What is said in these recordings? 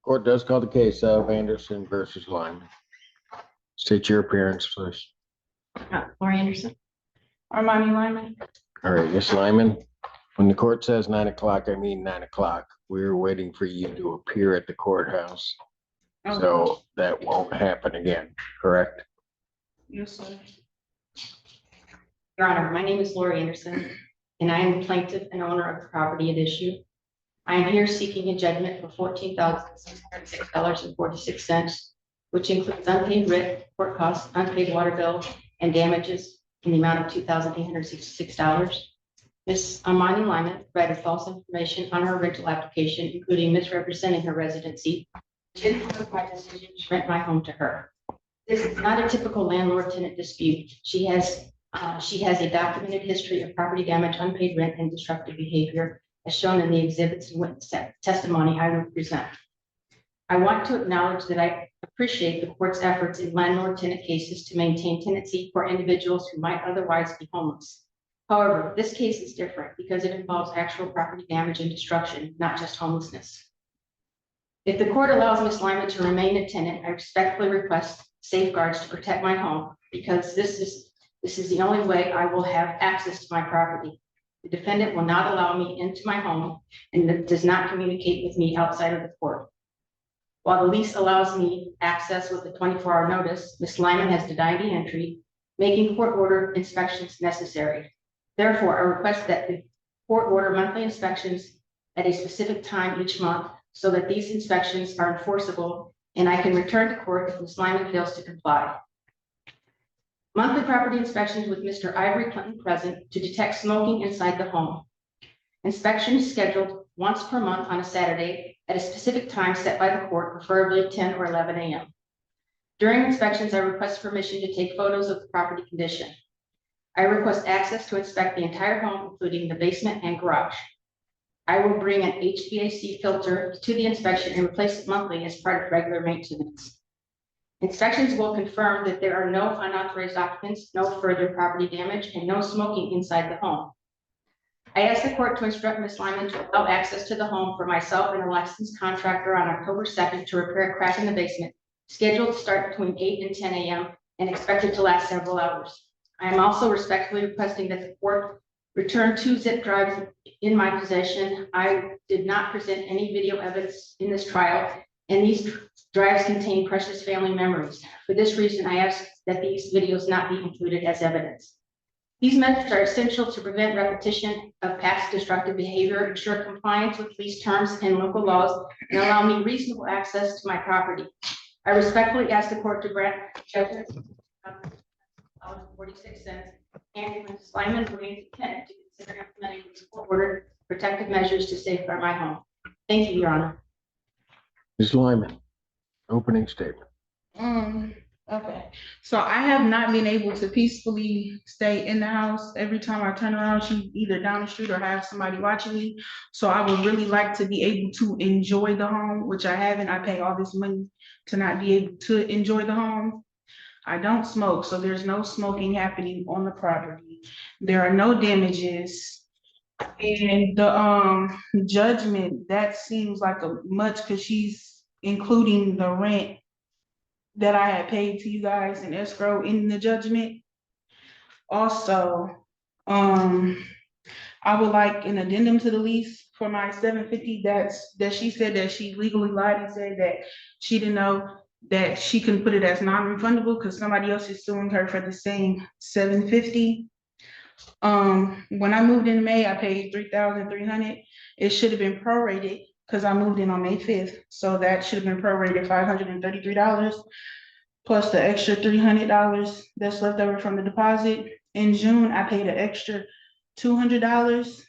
Court does call the case of Anderson versus Lyman. State your appearance, please. Laurie Anderson. Armani Lyman. All right, Miss Lyman, when the court says 9 o'clock, I mean 9 o'clock. We're waiting for you to appear at the courthouse. Okay. So that won't happen again, correct? Yes, sir. Your Honor, my name is Laurie Anderson, and I am the plaintiff and owner of the property at issue. I am here seeking a judgment for $14,606.46, which includes unpaid rent, court costs, unpaid water bill, and damages in the amount of $2,866. Ms. Amani Lyman provided false information on her rental application, including misrepresenting her residency, which influenced my decision to rent my home to her. This is not a typical landlord-tenant dispute. She has a documented history of property damage, unpaid rent, and disruptive behavior, as shown in the exhibits and witness testimony I will present. I want to acknowledge that I appreciate the court's efforts in landlord-tenant cases to maintain tenancy for individuals who might otherwise be homeless. However, this case is different because it involves actual property damage and destruction, not just homelessness. If the court allows Ms. Lyman to remain a tenant, I respectfully request safeguards to protect my home, because this is the only way I will have access to my property. The defendant will not allow me into my home and does not communicate with me outside of the court. While the lease allows me access with a 24-hour notice, Ms. Lyman has denied me entry, making court-ordered inspections necessary. Therefore, I request that the court order monthly inspections at a specific time each month, so that these inspections are enforceable and I can return to court if Ms. Lyman fails to comply. Monthly property inspections with Mr. Ivory present to detect smoking inside the home. Inspection is scheduled once per month on a Saturday at a specific time set by the court, preferably 10 or 11 a.m. During inspections, I request permission to take photos of the property condition. I request access to inspect the entire home, including the basement and garage. I will bring an HVAC filter to the inspection and replace it monthly as part of regular maintenance. Inspections will confirm that there are no unauthorized occupants, no further property damage, and no smoking inside the home. I asked the court to instruct Ms. Lyman to allow access to the home for myself and a licensed contractor on October 2nd to repair a crack in the basement, scheduled to start between 8 and 10 a.m. and expected to last several hours. I am also respectfully requesting that the court return 2 zip drives in my possession. I did not present any video evidence in this trial, and these drives contain precious family memories. For this reason, I ask that these videos not be included as evidence. These measures are essential to prevent repetition of past destructive behavior, ensure compliance with lease terms and local laws, and allow me reasonable access to my property. I respectfully ask the court to grant judgment of $46 and if Ms. Lyman remains a tenant, to consider implementing these court-ordered protective measures to safeguard my home. Thank you, Your Honor. Ms. Lyman, opening statement. Okay. So I have not been able to peacefully stay in the house. Every time I turn around, she's either down the street or have somebody watching me. So I would really like to be able to enjoy the home, which I haven't. I pay all this money to not be able to enjoy the home. I don't smoke, so there's no smoking happening on the property. There are no damages. And the judgment, that seems like a much, because she's including the rent that I had paid to you guys in escrow in the judgment. Also, I would like an addendum to the lease for my $750 that she said that she legally lied and said that she didn't know that she couldn't put it as non-refundable because somebody else is suing her for the same $750. When I moved in May, I paid $3,300. It should have been prorated because I moved in on May 5th. So that should have been prorated $533 plus the extra $300 that's left over from the deposit. In June, I paid an extra $200.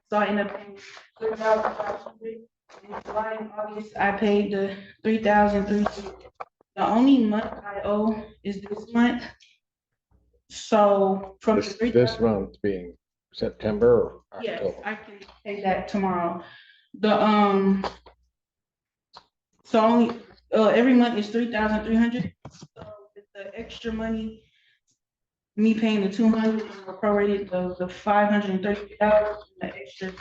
So I ended up paying $3,500. In July and August, I paid the $3,300. The only month I owe is this month. So from this month being September or yes, October? I can pay that tomorrow. The so only every month is $3,300. So with the extra money, me paying the $200, prorated the $530, the extra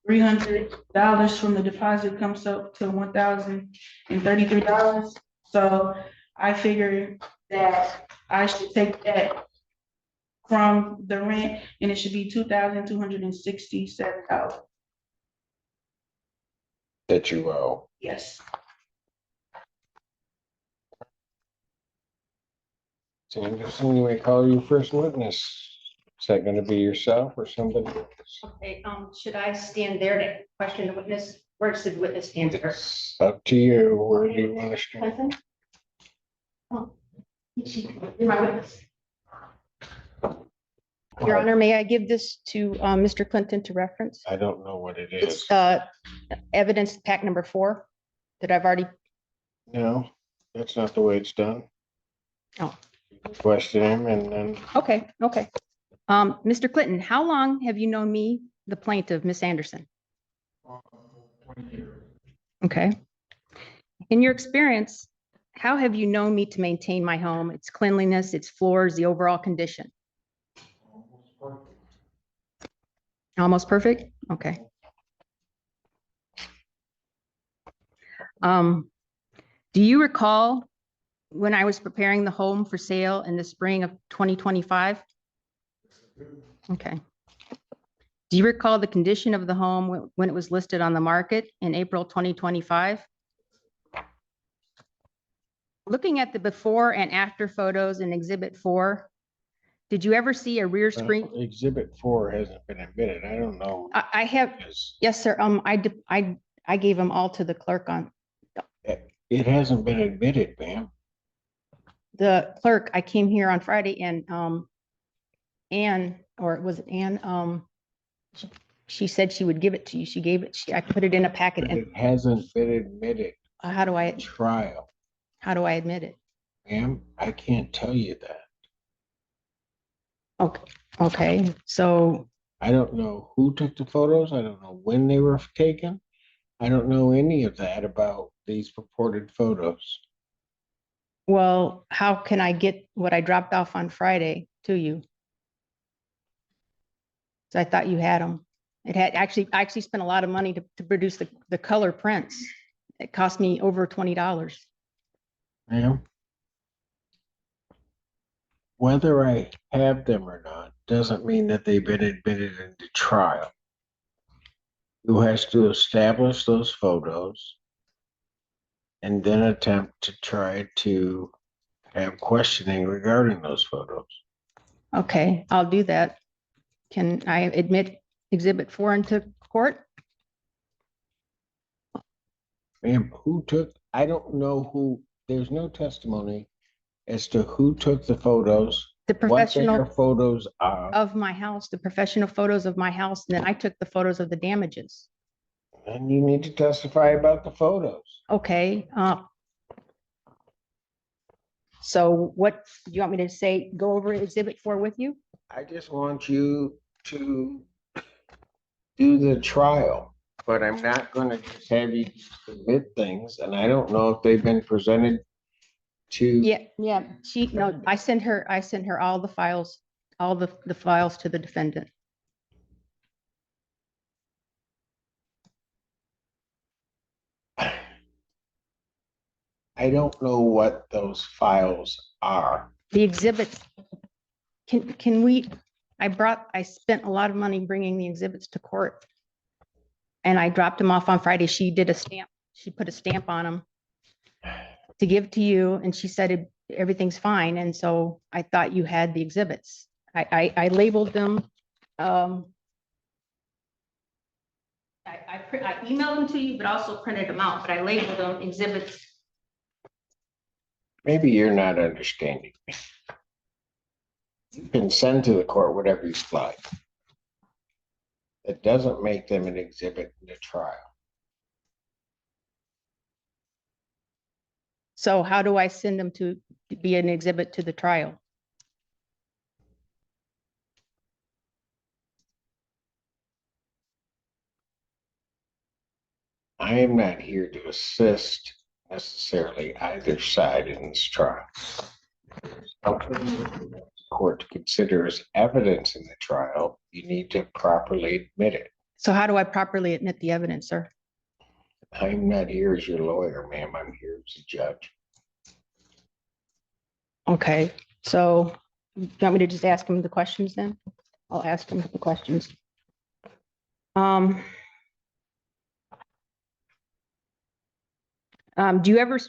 $300 from the deposit comes up to $1,033. So I figured that I should take that from the rent and it should be $2,267. That you owe. Yes. Anderson, you may call your first witness. Is that gonna be yourself or somebody else? Okay, should I stand there to question the witness? Where does the witness stand there? It's up to you. Where do you want to stand? Clinton? Oh, you're my witness. Your Honor, may I give this to Mr. Clinton to reference? I don't know what it is. It's evidence pack number 4 that I've already. No, that's not the way it's done. Oh. Question him and then Okay. Mr. Clinton, how long have you known me, the plaintiff, Miss Anderson? Okay. In your experience, how have you known me to maintain my home, its cleanliness, its floors, the overall condition? Almost perfect? Okay. Do you recall when I was preparing the home for sale in the spring of 2025? Okay. Do you recall the condition of the home when it was listed on the market in April 2025? Looking at the before and after photos in Exhibit 4, did you ever see a rear screen? Exhibit 4 hasn't been admitted. I don't know. I have, yes, sir. I gave them all to the clerk on. It hasn't been admitted, ma'am. The clerk, I came here on Friday and Ann, or was it Ann? She said she would give it to you. She gave it, I put it in a packet. But And it hasn't been admitted. how do I Trial. admit it? Ma'am, I can't tell you that. Okay, so I don't know who took the photos. I don't know when they were taken. I don't know any of that about these purported photos. well, how can I get what I dropped off on Friday to you? So I thought you had them. I actually spent a lot of money to produce the color prints. It cost me over $20. Ma'am, whether I have them or not doesn't mean that they've been admitted into trial. Who has to establish those photos and then attempt to try to have questioning regarding those photos. Okay, I'll do that. Can I admit Exhibit 4 into court? Ma'am, who took, I don't know who, there's no testimony as to who took the photos, The what their professional photos are, of my house, the professional photos of my house, and then I took the photos of the damages. and you need to testify about the photos. Okay, so what, do you want me to say, go over Exhibit 4 with you? I just want you to do the trial, but I'm not going to just have you submit things, and I don't know if they've been presented to. Yeah, I sent her all the files, all the files to the defendant. I don't know what those files are. The exhibits, can we, I spent a lot of money bringing the exhibits to court. And I dropped them off on Friday. She did a stamp, she put a stamp on them to give to you, and she said everything's fine. And so I thought you had the exhibits. I labeled them. I emailed them to you, but also printed them out, but I labeled them exhibits. Maybe you're not understanding. You can send to the court whatever you like. It doesn't make them an exhibit in the trial. So how do I send them to be an exhibit to the trial? I am not here to assist necessarily either side in this trial. Something the court to consider as evidence in the trial, you need to properly admit it. So how do I properly admit the evidence, sir? I'm not here as your lawyer, ma'am. I'm here as a judge. Okay, so you want me to just ask him the questions then? I'll ask him the questions. Do you ever,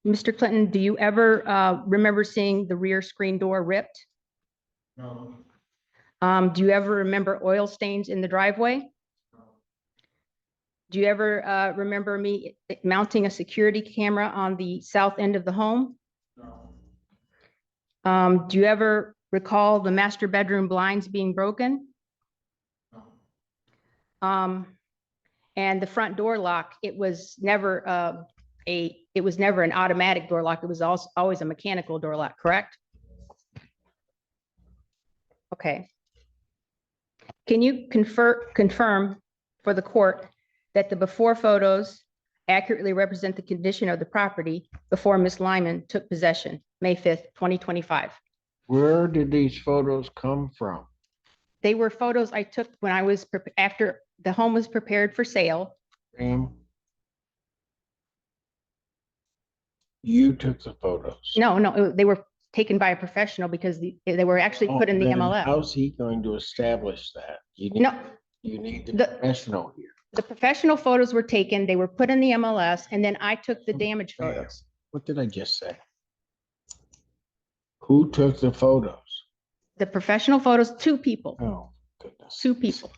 Mr. Clinton, do you ever remember seeing the rear screen door ripped? No. Do you ever remember oil stains in the driveway? No. Do you ever remember me mounting a security camera on the south end of the home? No. Do you ever recall the master bedroom blinds being broken? No. And the front door lock, it was never an automatic door lock. It was also always a mechanical door lock, correct? Okay. Can you confirm for the court that the before photos accurately represent the condition of the property before Ms. Lyman took possession, May 5th, 2025? Where did these photos come from? They were photos I took when I was, after the home was prepared for sale. Ma'am? You took the photos. No, they were taken by a professional because they were actually put in the Then MLS. How's he going to establish that? No, You need the The- professional here. the professional photos were taken, they were put in the MLS, and then I took the damage Ma'am, photos. What did I just say? Who took the photos? The professional photos, two people, Oh, goodness. two people.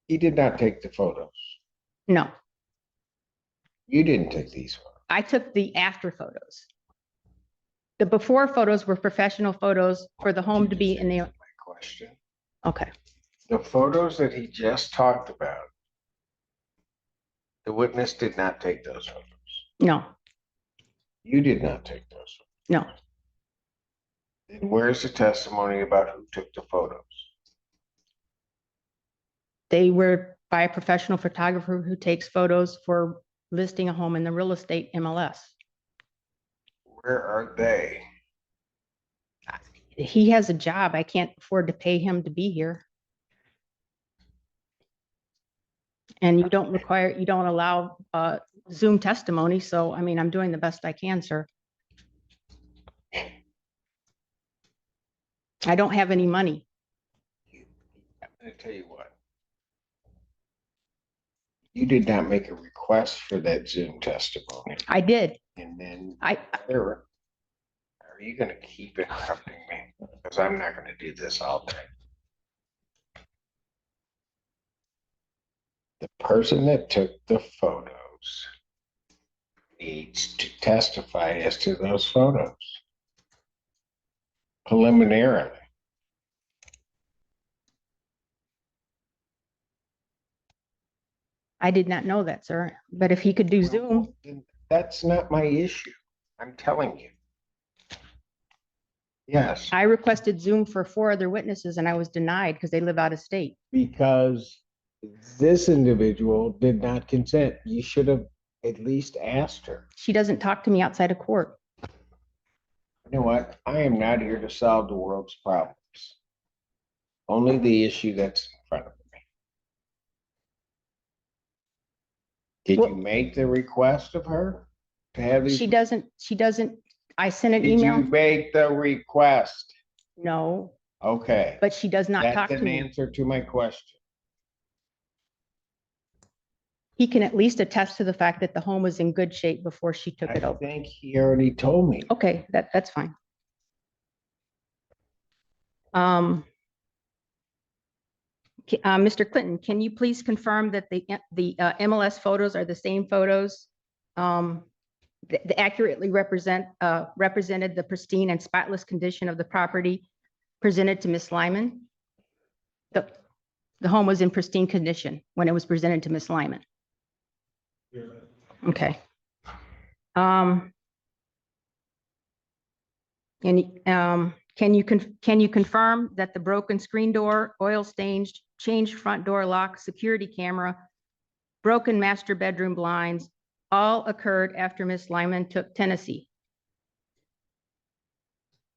He did not take the photos. No, You didn't take these photos. I took the after photos. The before photos were professional photos for the home to be in the, My question. okay. The photos that he just talked about, the witness did not take those photos. No, You did not take those. no, And where's the testimony about who took the photos? they were by a professional photographer who takes photos for listing a home in the real estate MLS. Where are they? He has a job. I can't afford to pay him to be here. And you don't allow Zoom testimony. So, I mean, I'm doing the best I can, sir. I don't have any money. I'm going to tell you what. You did not make a request for that Zoom testimony. I did. And then I, are you going to keep interrupting me? Because I'm not going to do this all day. The person that took the photos needs to testify as to those photos preliminarily. I did not know that, sir. But if he could do Zoom, That's not my issue. I'm telling you. Yes, I requested Zoom for 4 other witnesses and I was denied because they live out of state. because this individual did not consent. You should have at least asked her. She doesn't talk to me outside of court. You know what? I am not here to solve the world's problems. Only the issue that's in front of me. Did Well- you make the request of her to have these? She doesn't, I sent an Did you email. make the request? No, Okay, but she does not talk that's to an me. answer to my question. He can at least attest to the fact that the home was in good shape before she took it I over. think he already told me. Okay, that's fine. Mr. Clinton, can you please confirm that the MLS photos are the same photos that accurately represented the pristine and spotless condition of the property presented to Ms. Lyman? The home was in pristine condition when it was presented to Ms. Lyman. Yes. Okay. And can you confirm that the broken screen door, oil stains, changed front door lock, security camera, broken master bedroom blinds, all occurred after Ms. Lyman took Tennessee?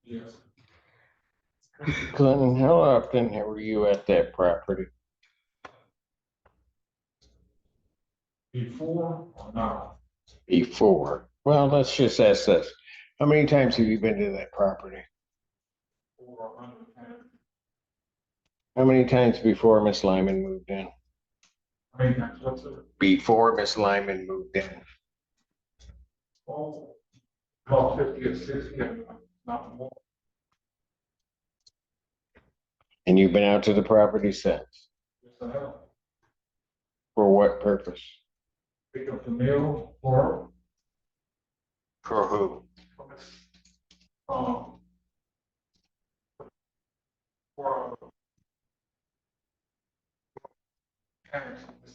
Yes. Clinton, how often were you at that property? Before or now? Before. Well, let's just ask this. How many times have you been to that property? Or 110? How many times before Miss Lyman moved in? I mean, that's what's it? Before Miss Lyman moved in. Oh, about 50 or 60, not more. And you've been out to the property since. Yes, I have. For what purpose? Pick up the mail or, For who? um, for,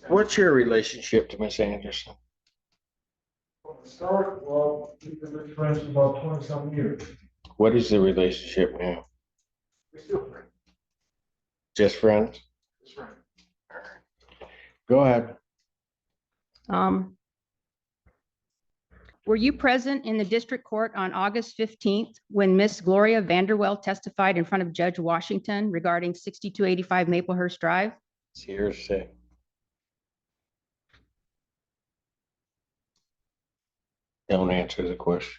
What's your relationship to Miss Anderson? From the start, well, we've been friends for about 20-some years. What is the relationship now? We're still friends. Just friends? Just friends. Go ahead. Were you present in the district court on August 15th when Miss Gloria Vanderwell testified in front of Judge Washington regarding 6285 Maplehurst Drive? It's hearsay. Don't answer the question.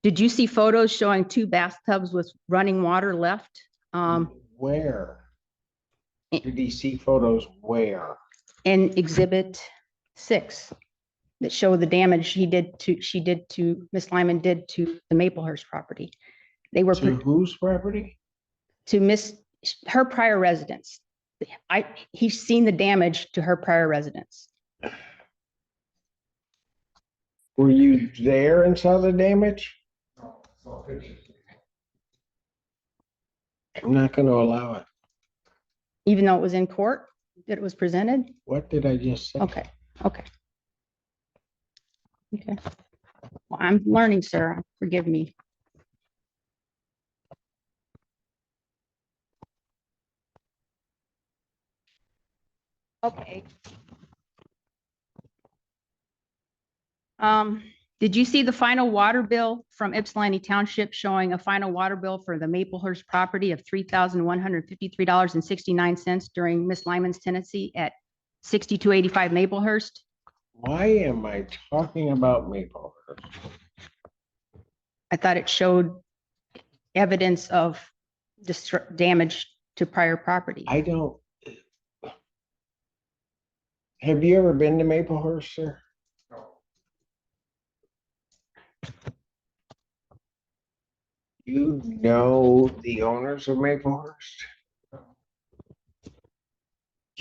Did you see photos showing 2 bathtubs with running water left? Where? Did he see photos where? In Exhibit 6 that show the damage she did to Miss Lyman did to the Maplehurst property. They were To whose property? to her prior residence. He's seen the damage to her prior residence. Were you there and saw the damage? No, saw pictures. I'm not going to allow it. Even though it was in court that it was presented? What did I just say? Okay. Well, I'm learning, sir. Forgive me. Okay. Did you see the final water bill from Ypsilanti Township showing a final water bill for the Maplehurst property of $3,153.69 during Miss Lyman's tenancy at 6285 Maplehurst? Why am I talking about Maplehurst? I thought it showed evidence of damage to prior property. I don't. Have you ever been to Maplehurst, sir? No. You know the owners of Maplehurst? Do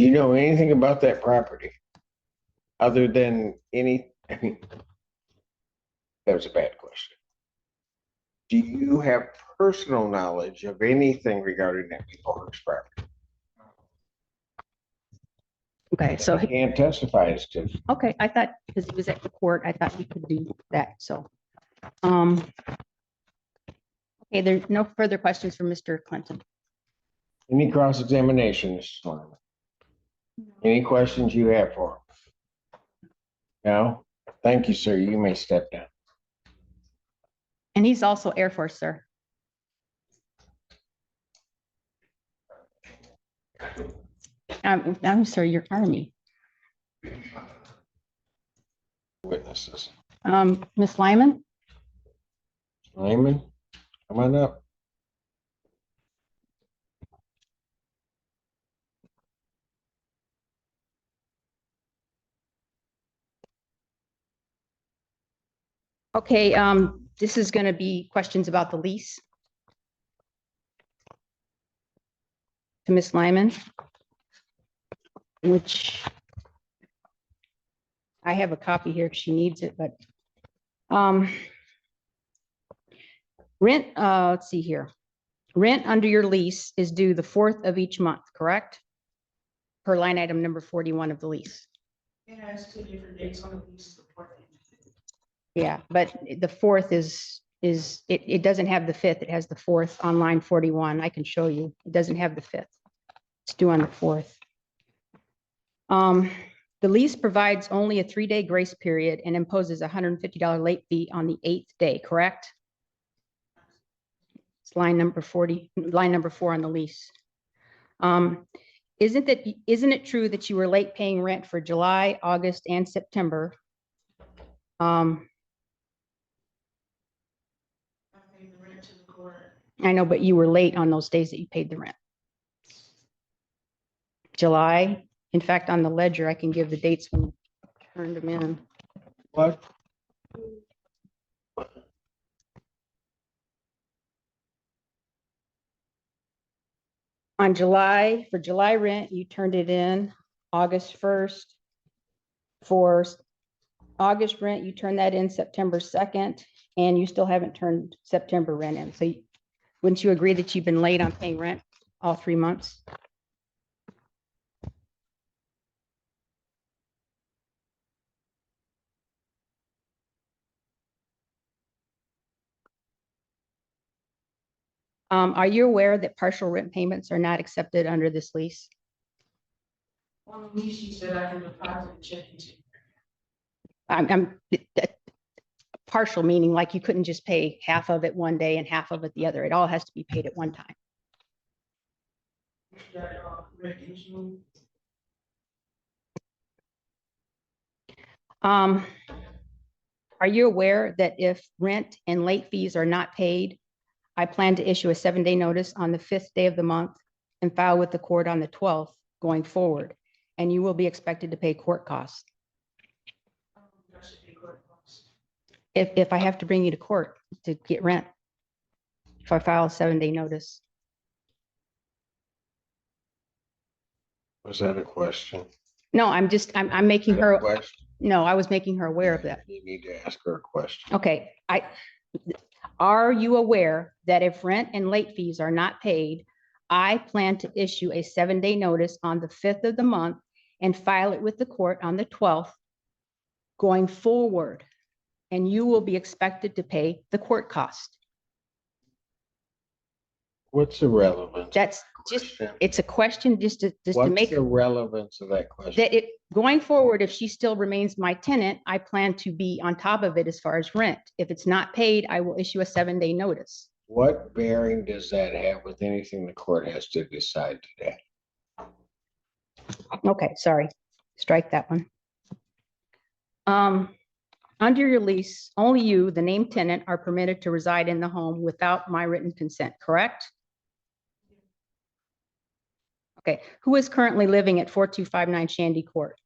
you know anything about that property? Other than I mean, that was a bad question. Do you have personal knowledge of anything regarding that Maplehurst property? Okay, so I can't testify as to. okay, I thought because he was at the court, I thought he could do that. So, okay, there's no further questions from Mr. Clinton. Any cross-examination, Mr. Lyman? Any questions you have for him? No? Thank you, sir. You may step down. And he's also Air Force, sir. I'm sorry, you're Army. Witnesses. Miss Lyman? Lyman, come on up. Okay, this is going to be questions about the lease. To Miss Lyman, which I have a copy here if she needs it, but rent, let's see here. Rent under your lease is due the 4th of each month, correct? Per line item number 41 of the lease. It has 2 different dates on the lease. Yeah, but the 4th it doesn't have the 5th. It has the 4th on line 41. I can show you. It doesn't have the 5th. It's due on the 4th. The lease provides only a 3-day grace period and imposes a $150 late fee on the 8th day, correct? It's line number 40, line number 4 on the lease. Isn't it true that you were late paying rent for July, August, and September? I paid the rent to the court. I know, but you were late on those days that you paid the rent. July, in fact, on the ledger, I can give the dates when you turned them in. What? On July, for July rent, you turned it in August 1st. For August rent, you turned that in September 2nd, and you still haven't turned September rent in. So wouldn't you agree that you've been late on paying rent all 3 months? Are you aware that partial rent payments are not accepted under this lease? On the lease, she said I can deposit a check into. Partial meaning like you couldn't just pay half of it one day and half of it the other. It all has to be paid at one time. Are you aware that if rent and late fees are not paid, I plan to issue a 7-day notice on the 5th day of the month and file with the court on the 12th going forward, and you will be expected to pay court costs. If I have to bring you to court to get rent, if I file a 7-day notice. Was that a question? No, I'm making her, Question? no, I was making her aware of that. You need to ask her a question. Okay, are you aware that if rent and late fees are not paid, I plan to issue a 7-day notice on the 5th of the month and file it with the court on the 12th going forward, and you will be expected to pay the court cost. What's the relevance? That's just, it's a question just to make. What's the relevance of that question? That it, going forward, if she still remains my tenant, I plan to be on top of it as far as rent. If it's not paid, I will issue a 7-day notice. What bearing does that have with anything the court has to decide today? Okay, sorry, strike that one. Under your lease, only you, the named tenant, are permitted to reside in the home without my written consent, correct? Okay, who is currently living at 4259 Shandy Court?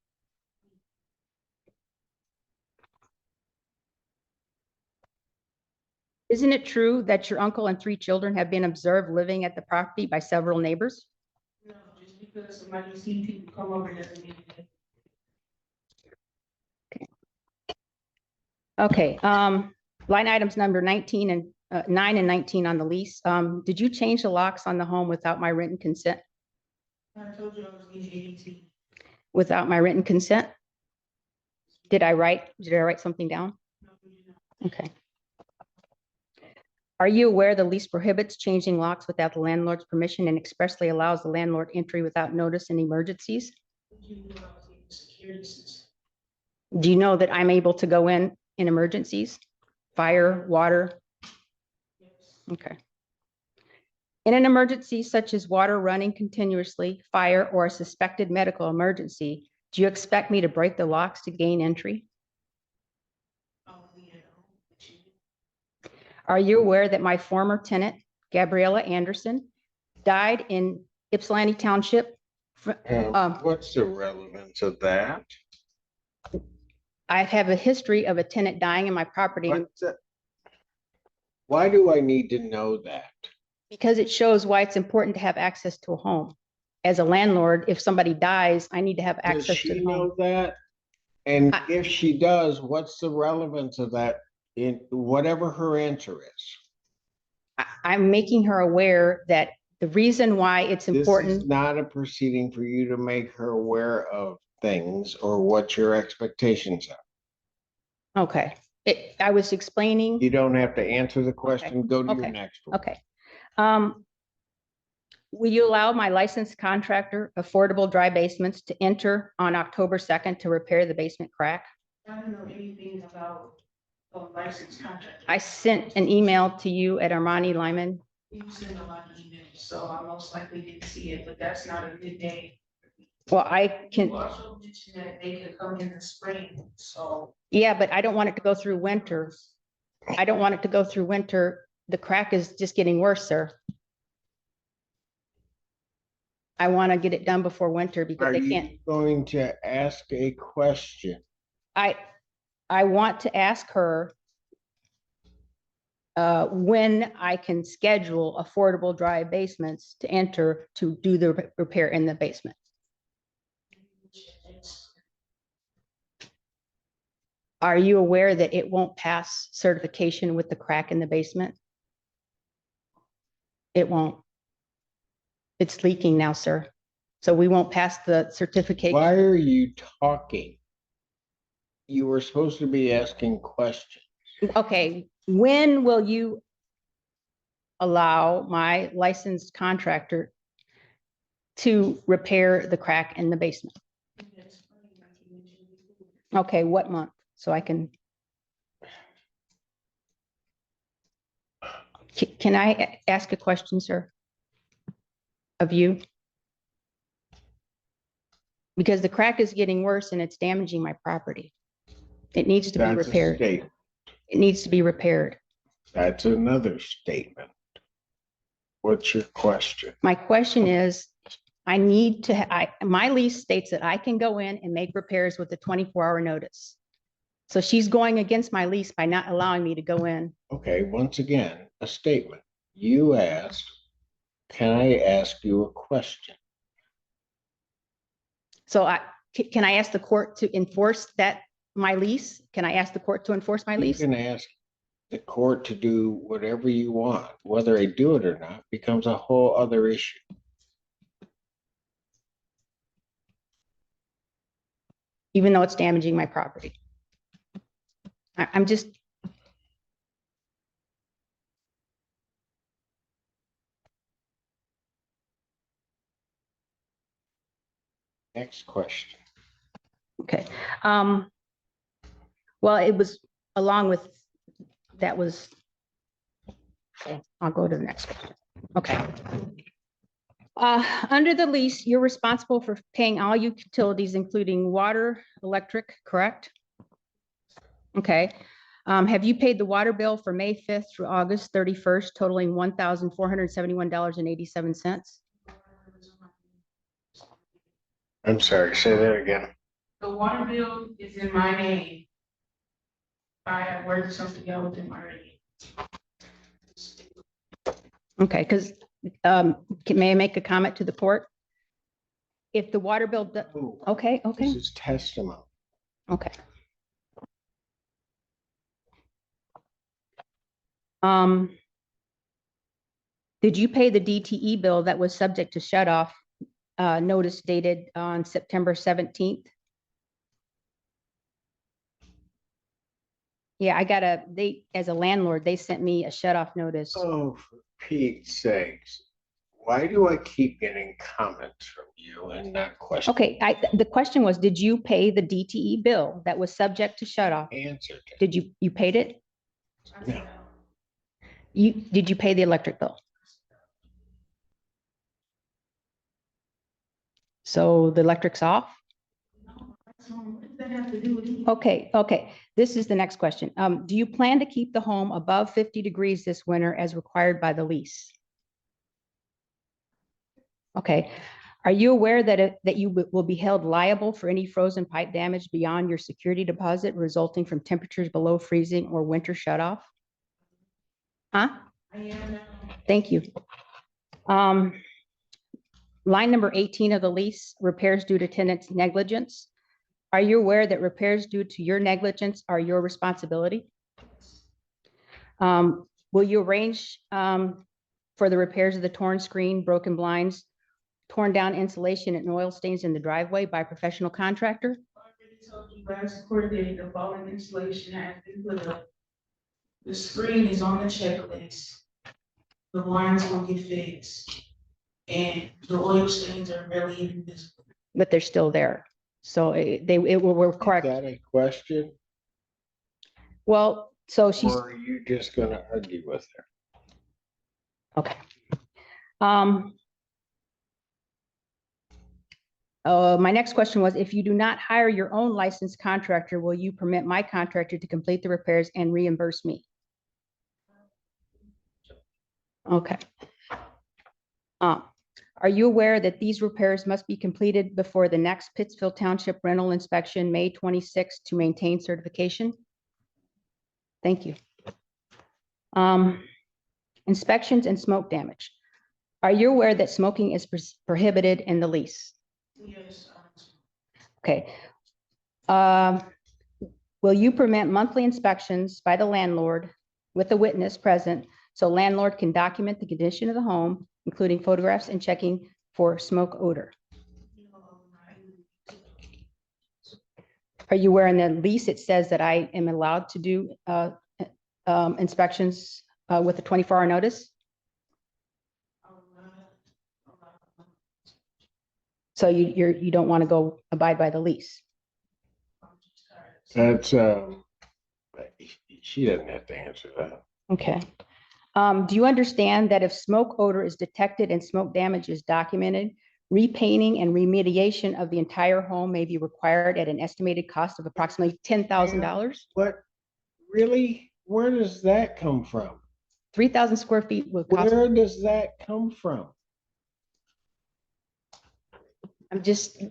Isn't it true that your uncle and 3 children have been observed living at the property by several neighbors? No, just because somebody see people come over doesn't mean that. Okay, line items number 19 and 9 and 19 on the lease. Did you change the locks on the home without my written consent? I told you I was leaving ADT. Without my written consent? Did I write something down? No, you did not. Okay. Are you aware the lease prohibits changing locks without the landlord's permission and expressly allows the landlord entry without notice in emergencies? You knew I was leaving security system. Do you know that I'm able to go in emergencies? Fire, water? Yes. Okay. In an emergency such as water running continuously, fire, or a suspected medical emergency, do you expect me to break the locks to gain entry? Oh, yeah. Are you aware that my former tenant, Gabriella Anderson, died in Ypsilanti Township? What's the relevance of that? I have a history of a tenant dying in my property Why do I need to know that? because it shows why it's important to have access to a home. As a landlord, if somebody dies, I need to have Does access to she the know home. that? And if she does, what's the relevance of that in whatever her answer is? I'm making her aware that the reason why it's This important. is not a proceeding for you to make her aware of things or what your expectations are. Okay, I was explaining. You don't have to answer the question. Go to your Okay. next one. Okay. will you allow my licensed contractor, Affordable Dry Basements, to enter on October 2nd to repair the basement crack? I don't know anything about a licensed contractor. I sent an email to you at Armani Lyman. You send a lot of emails, so I most likely didn't see it, but that's not a good day. Well, I can, You also mentioned that they could come in the spring, so. yeah, but I don't want it to go through winter. I don't want it to go through winter. The crack is just getting worse, sir. I want to get it done before winter because Are they you can't. going to ask a question? I want to ask her when I can schedule Affordable Dry Basements to enter to do the repair in the basement. Are you aware that it won't pass certification with the crack in the basement? It won't. It's leaking now, sir. So we won't pass the certification. Why are you talking? You were supposed to be asking questions. Okay, when will you allow my licensed contractor to repair the crack in the basement? Okay, what month? So I can. Can I ask a question, sir? Of you? Because the crack is getting worse and it's damaging my property. It needs to be That's a repaired. statement. It needs to be repaired. That's another statement. What's your question? My question is, I need to, my lease states that I can go in and make repairs with a 24-hour notice. So she's going against my lease by not allowing me to go in. Okay, once again, a statement. You asked, can I ask you a question? So can I ask the court to enforce my lease? Can I ask the court to enforce my You lease? can ask the court to do whatever you want. Whether they do it or not becomes a whole other issue. Even though it's damaging my property. I'm just. Next question. Okay. Well, it was along with, that was, okay, I'll go to the next question. Okay. Under the lease, you're responsible for paying all utilities, including water, electric, correct? Okay. Have you paid the water bill for May 5th through August 31st, totaling $1,471.87? I'm sorry, say that again. The water bill is in my name. I have worked something out with him already. Okay, because may I make a comment to the court? If the water bill, okay, This is testimony. okay. Did you pay the DTE bill that was subject to shut off notice dated on September 17th? Yeah, as a landlord, they sent me a shut off notice. Oh, for Pete's sakes. Why do I keep getting comments from you and not questions? Okay, the question was, did you pay the DTE bill that was subject to shut off? Answered. Did you paid it? No. Did you pay the electric bill? So the electric's off? What does that have to do with anything? Okay. This is the next question. Do you plan to keep the home above 50 degrees this winter as required by the lease? Okay. Are you aware that you will be held liable for any frozen pipe damage beyond your security deposit resulting from temperatures below freezing or winter shutoff? Huh? I am now. Thank you. Line number 18 of the lease, repairs due to tenant's negligence. Are you aware that repairs due to your negligence are your responsibility? Will you arrange for the repairs of the torn screen, broken blinds, torn down insulation and oil stains in the driveway by a professional contractor? I already told you last quarter that the fallen insulation has been put up. The screen is on the checklist. The blinds will get fixed. and the oil stains are barely even visible. but they're still there. So it will Is correct. that a question, Well, so she's, or are you just gonna argue with her? okay. My next question was, if you do not hire your own licensed contractor, will you permit my contractor to complete the repairs and reimburse me? Okay. Are you aware that these repairs must be completed before the next Pittsfield Township rental inspection, May 26th, to maintain certification? Thank you. Inspections and smoke damage. Are you aware that smoking is prohibited in the lease? Yes. Okay. Will you permit monthly inspections by the landlord with a witness present so landlord can document the condition of the home, including photographs and checking for smoke odor? Are you aware in the lease it says that I am allowed to do inspections with a 24-hour notice? So you don't want to go abide by the lease? That's, she doesn't have to answer that. Okay. Do you understand that if smoke odor is detected and smoke damage is documented, repainting and remediation of the entire home may be required at an estimated cost of approximately $10,000? What, really? Where does that come from? 3,000 square feet will cost. Where does that come from? I'm just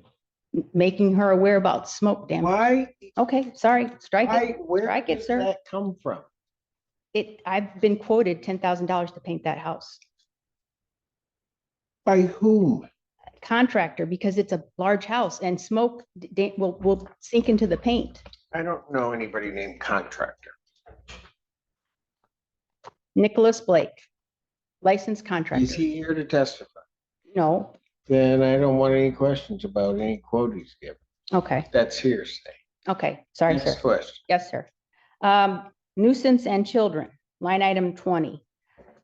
making her aware about smoke damage. Why? Okay, sorry, strike Why? it. Where Strike it, does sir. that come from? I've been quoted $10,000 to paint that house. By whom? Contractor, because it's a large house and smoke will sink into the paint. I don't know anybody named contractor. Nicholas Blake, licensed contractor. Is he here to testify? No. Then I don't want any questions about any quote he's given. Okay. That's hearsay. Okay. Sorry, Next sir. question. Yes, sir. Nuisance and children, line item 20.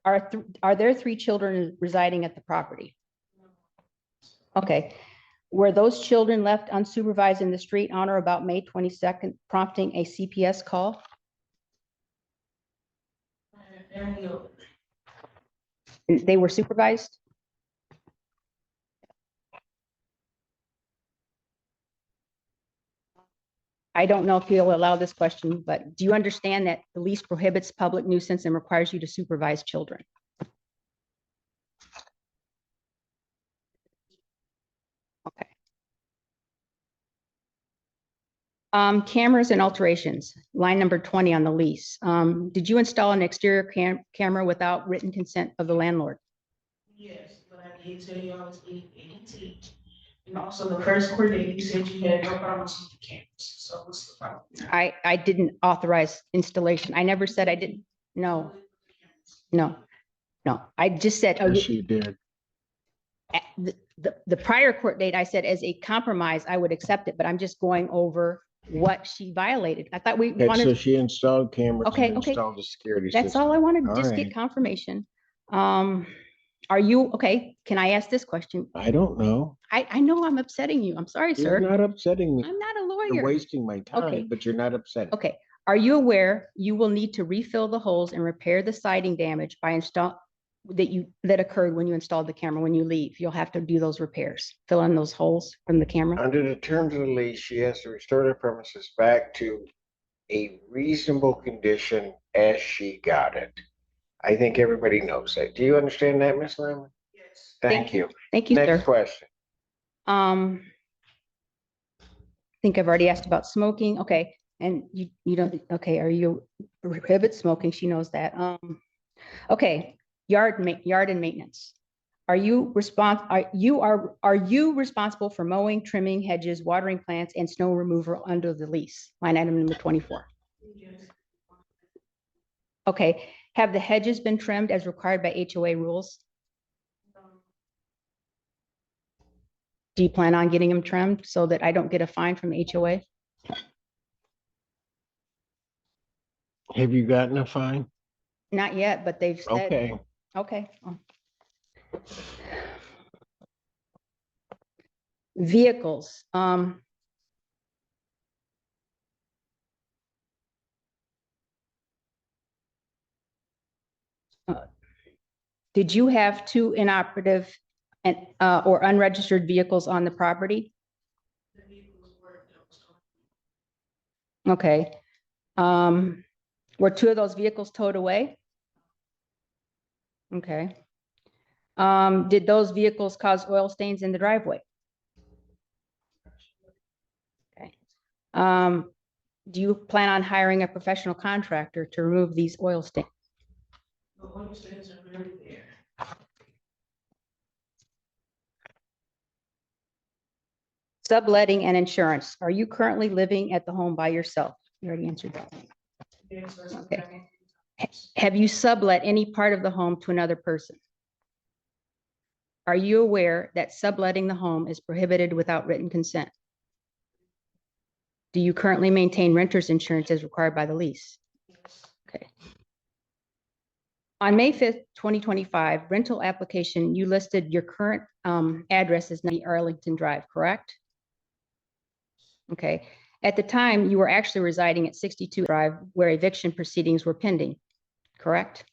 Are there 3 children residing at the property? Okay. Were those children left unsupervised in the street on or about May 22nd, prompting a CPS call? They were supervised? I don't know if you'll allow this question, but do you understand that the lease prohibits public nuisance and requires you to supervise children? Okay. Cameras and alterations, line number 20 on the lease. Did you install an exterior camera without written consent of the landlord? Yes, but I did tell you I was leaving AT. And also the first court date, you said you had no problems with the cameras. So what's the problem? I didn't authorize installation. I never said I didn't. No, no, no. I just said, Yes, you did. the prior court date, I said as a compromise, I would accept it, but I'm just going over what she violated. I thought we Okay, so wanted, she installed cameras Okay, and okay. installed a security that's system. all I wanted, All just right. get confirmation. Are you, okay, can I ask this question? I don't know. I know I'm upsetting you. I'm sorry, You're sir. not upsetting me. I'm not a You're lawyer. wasting my time, Okay. but you're not upsetting. Okay, are you aware you will need to refill the holes and repair the siding damage by that occurred when you installed the camera? When you leave, you'll have to do those repairs, fill in those holes from the camera. Under the terms of the lease, she has to restore the premises back to a reasonable condition as she got it. I think everybody knows that. Do you understand that, Ms. Lyman? Yes. Thank you. Thank you, Next sir. question. I think I've already asked about smoking. Okay, and you don't, okay, are you prohibit smoking? She knows that. Okay, yard and maintenance. Are you responsible for mowing, trimming hedges, watering plants, and snow removal under the lease? Line item number 24. Yes. Okay, have the hedges been trimmed as required by HOA rules? Do you plan on getting them trimmed so that I don't get a fine from the HOA? Have you gotten a fine? Not yet, but they've said. Okay. Okay. Vehicles, did you have two inoperative and, or unregistered vehicles on the property? Okay. Were two of those vehicles towed away? Okay. Did those vehicles cause oil stains in the driveway? Okay. Do you plan on hiring a professional contractor to remove these oil stains? The oil stains are very there. Subletting and insurance. Are you currently living at the home by yourself? You already answered that. Yes, that's Okay. okay. Have you sublet any part of the home to another person? Are you aware that subletting the home is prohibited without written consent? Do you currently maintain renter's insurance as required by the lease? Okay. On May 5th, 2025, rental application, you listed your current address as 90 Arlington Drive, correct? Okay. At the time, you were actually residing at 62 Drive where eviction proceedings were pending, correct?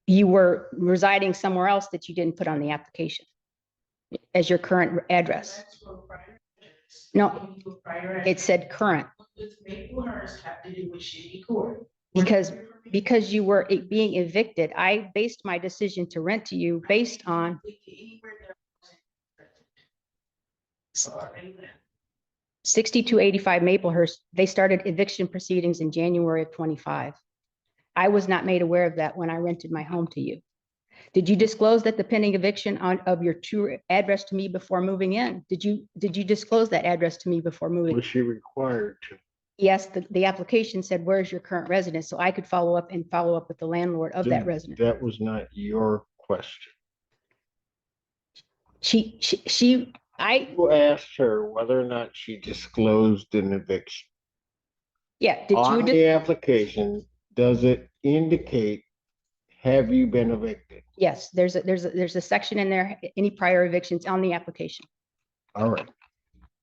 You were residing somewhere else that you didn't put on the application as your current address. No, it said current. Because you were being evicted, I based my decision to rent to you based on 6285 Maplehurst. They started eviction proceedings in January of 25. I was not made aware of that when I rented my home to you. Did you disclose that the pending eviction of your true address to me before moving in? Did you disclose that address to me before moving? Was she required to? Yes, the application said, where's your current residence? So I could follow up with the landlord of that residence. That was not your question. You asked her whether or not she disclosed an eviction. Yeah, On the application, does it indicate, have you been evicted? Yes, there's a section in there, any prior evictions on the application. All right.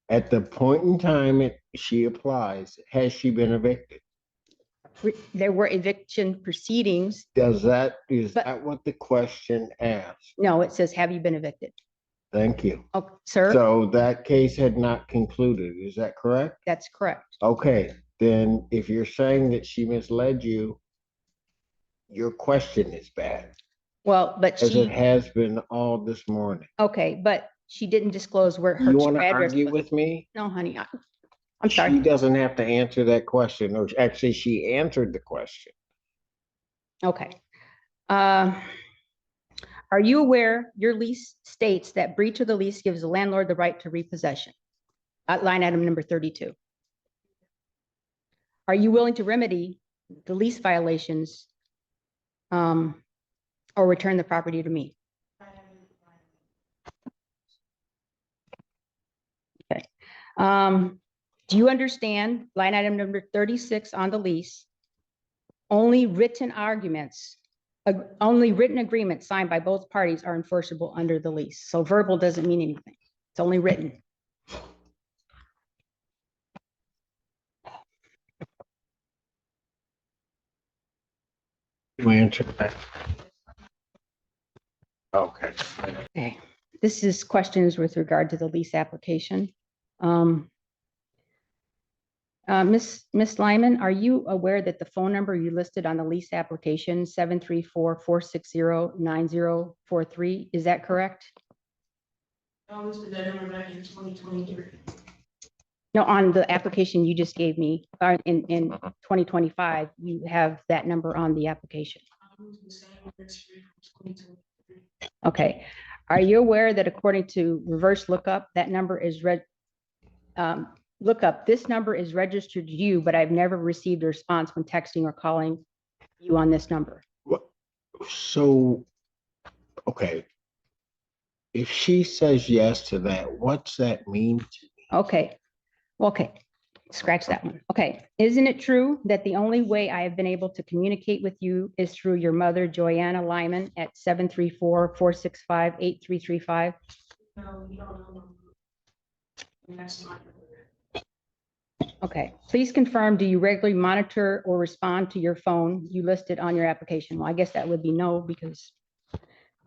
At the point in time she applies, has she been evicted? There were eviction proceedings. Is that what the question asks? No, it says, have you been evicted? Thank you. Oh, sir. So that case had not concluded. Is that correct? That's correct. Okay. Then if you're saying that she misled you, your question is bad. Well, but as it has been all this morning. Okay, but she didn't disclose where her You want to address argue was. with me? No, honey, I'm sorry. She doesn't have to answer that question, or actually she answered the question. Okay. Are you aware your lease states that breach of the lease gives the landlord the right to repossession? Line item number 32. Are you willing to remedy the lease violations or return the property to me? Okay. Do you understand line item number 36 on the lease? Only written agreements signed by both parties are enforceable under the lease. So verbal doesn't mean anything. It's only written. You answered that. Okay. Okay. This is questions with regard to the lease application. Miss Lyman, are you aware that the phone number you listed on the lease application, 734-460-9043, is that correct? I listed that number back in 2023. No, on the application you just gave me, in 2025, you have that number on the application. Okay. Are you aware that according to reverse lookup, that number is this number is registered to you, but I've never received a response when texting or calling you on this number? So, okay. If she says yes to that, what's that mean to me? Okay. Okay. Scratch that one. Okay. Isn't it true that the only way I have been able to communicate with you is through your mother, Joanna Lyman, at 734-465-8335? No, you don't know. And that's not. Okay. Please confirm, do you regularly monitor or respond to your phone you listed on your application? Well, I guess that would be no, because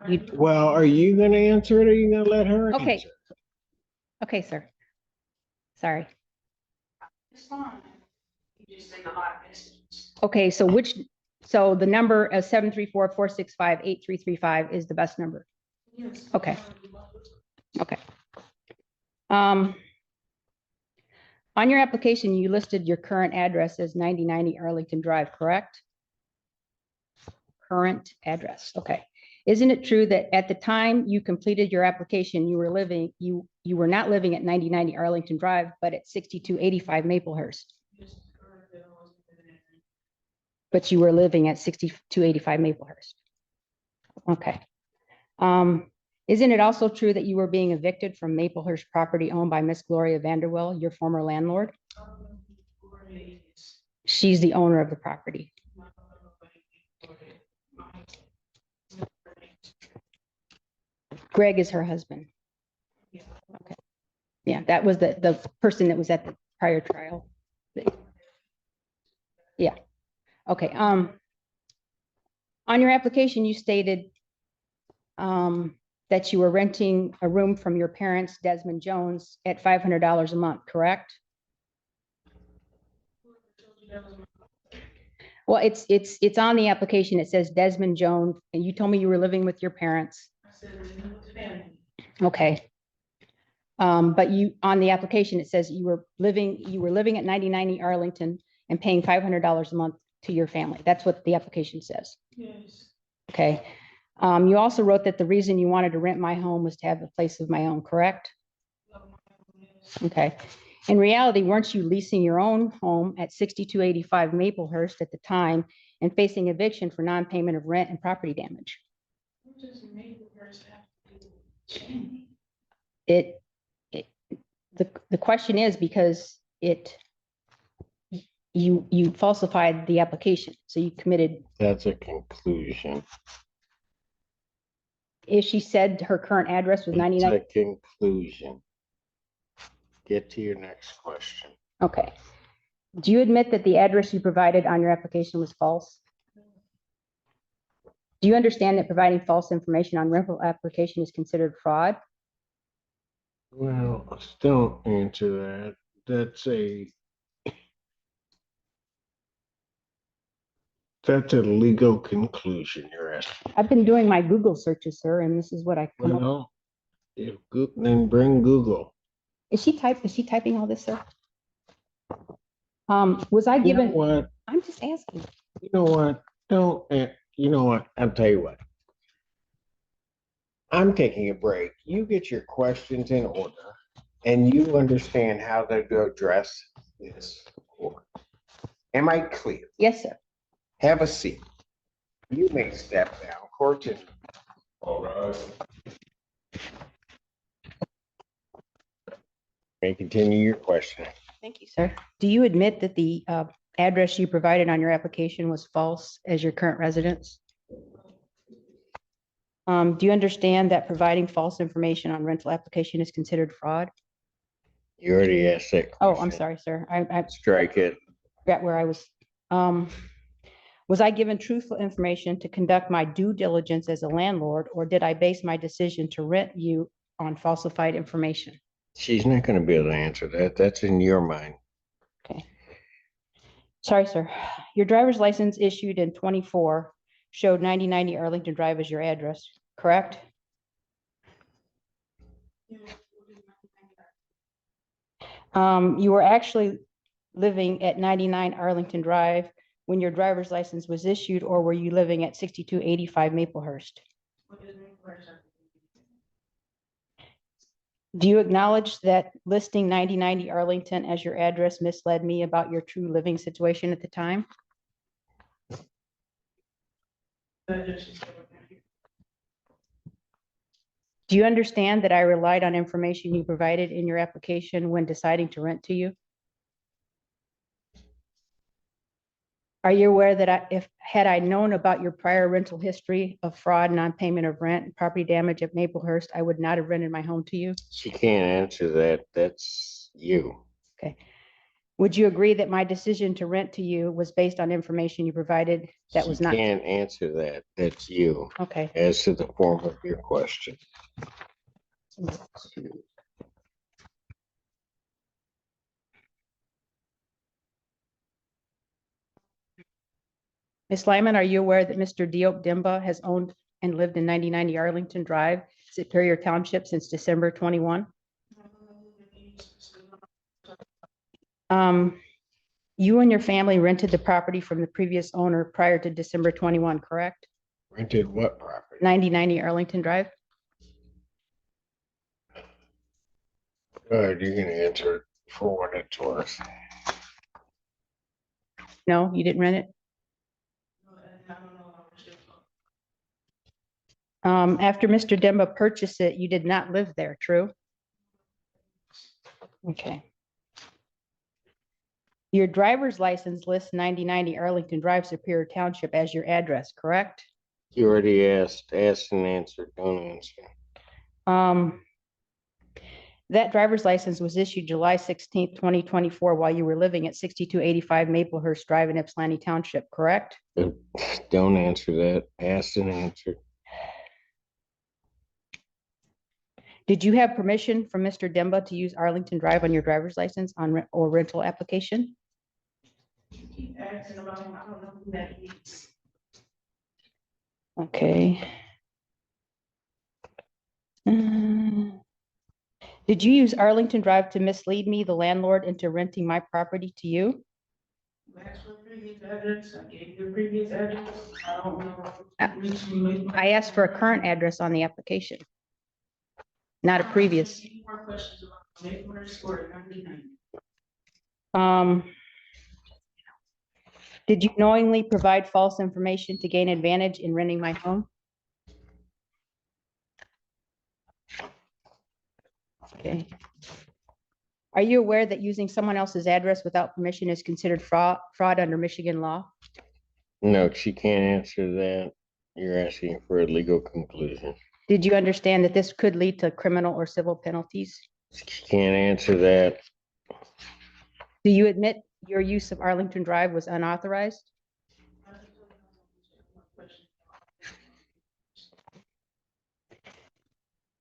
you, Well, are you gonna answer it or are you gonna let her Okay. answer? okay, sir. Sorry. It's fine. You just send a lot of messages. Okay, so the number of 734-465-8335 is the best number. Yes. Okay. Okay. On your application, you listed your current address as 9090 Arlington Drive, correct? Current address, okay. Isn't it true that at the time you completed your application, you were not living at 9090 Arlington Drive, but at 6285 Maplehurst? But you were living at 6285 Maplehurst. Okay. Isn't it also true that you were being evicted from Maplehurst property owned by Miss Gloria Vanderwell, your former landlord? She's the owner of the property. Greg is her husband. Okay. Yeah, that was the person that was at the prior trial. Yeah. Okay. On your application, you stated that you were renting a room from your parents, Desmond Jones, at $500 a month, correct? Well, it's on the application. It says Desmond Jones, and you told me you were living with your parents. Okay. But on the application, it says you were living at 9090 Arlington and paying $500 a month to your family. That's what the application says. Yes. Okay. You also wrote that the reason you wanted to rent my home was to have a place of my own, correct? Okay. In reality, weren't you leasing your own home at 6285 Maplehurst at the time and facing eviction for non-payment of rent and property damage? What does Maplehurst have to do with change? The question is because you falsified the application, so you committed. That's a conclusion. If she said her current address was It's 99. a conclusion. Get to your next question. Okay. Do you admit that the address you provided on your application was false? Do you understand that providing false information on rental application is considered fraud? Well, don't answer that. That's a legal conclusion you're asking. I've been doing my Google searches, sir, and this is what I come up. Well, then bring Google. Is she typing all this, sir? Was I You know given? what? I'm just asking. You know what? You know what? I'll tell you what. I'm taking a break. You get your questions in order and you understand how to address this. Am I clear? Yes, sir. Have a seat. You may step down. Court is. All right. May continue your questioning. Thank you, sir. Do you admit that the address you provided on your application was false as your current residence? Do you understand that providing false information on rental application is considered fraud? You already asked that Oh, question. I'm sorry, sir. I Strike it. forgot where I was. Was I given truthful information to conduct my due diligence as a landlord, or did I base my decision to rent you on falsified information? She's not going to be able to answer that. That's in your mind. Okay. Sorry, sir. Your driver's license issued in 24 showed 9090 Arlington Drive as your address, correct? You were actually living at 99 Arlington Drive when your driver's license was issued, or were you living at 6285 Maplehurst? Do you acknowledge that listing 9090 Arlington as your address misled me about your true living situation at the time? Do you understand that I relied on information you provided in your application when deciding to rent to you? Are you aware that had I known about your prior rental history of fraud, non-payment of rent, and property damage at Maplehurst, I would not have rented my home to you? She can't answer that. That's you. Okay. Would you agree that my decision to rent to you was based on information you provided that was not? She can't answer that. That's you. Okay. As to the form of your question. Ms. Lyman, are you aware that Mr. Diop Dimba has owned and lived in 9090 Arlington Drive, Superior Township since December 21? You and your family rented the property from the previous owner prior to December 21, correct? Rented what property? 9090 Arlington Drive? Good, you can answer it for what it's worth. No, you didn't rent it? After Mr. Dimba purchased it, you did not live there, true? Okay. Your driver's license lists 9090 Arlington Drive, Superior Township as your address, correct? You already asked and answered. Don't answer. That driver's license was issued July 16th, 2024, while you were living at 6285 Maplehurst Drive in Ypsilanti Township, correct? Don't answer that. Asked and answered. Did you have permission from Mr. Dimba to use Arlington Drive on your driver's license or rental application? Okay. Did you use Arlington Drive to mislead me, the landlord, into renting my property to you? I asked for a current address on the application, not a previous. Did you knowingly provide false information to gain advantage in renting my home? Okay. Are you aware that using someone else's address without permission is considered fraud under Michigan law? No, she can't answer that. You're asking for a legal conclusion. Did you understand that this could lead to criminal or civil penalties? She can't answer that. Do you admit your use of Arlington Drive was unauthorized?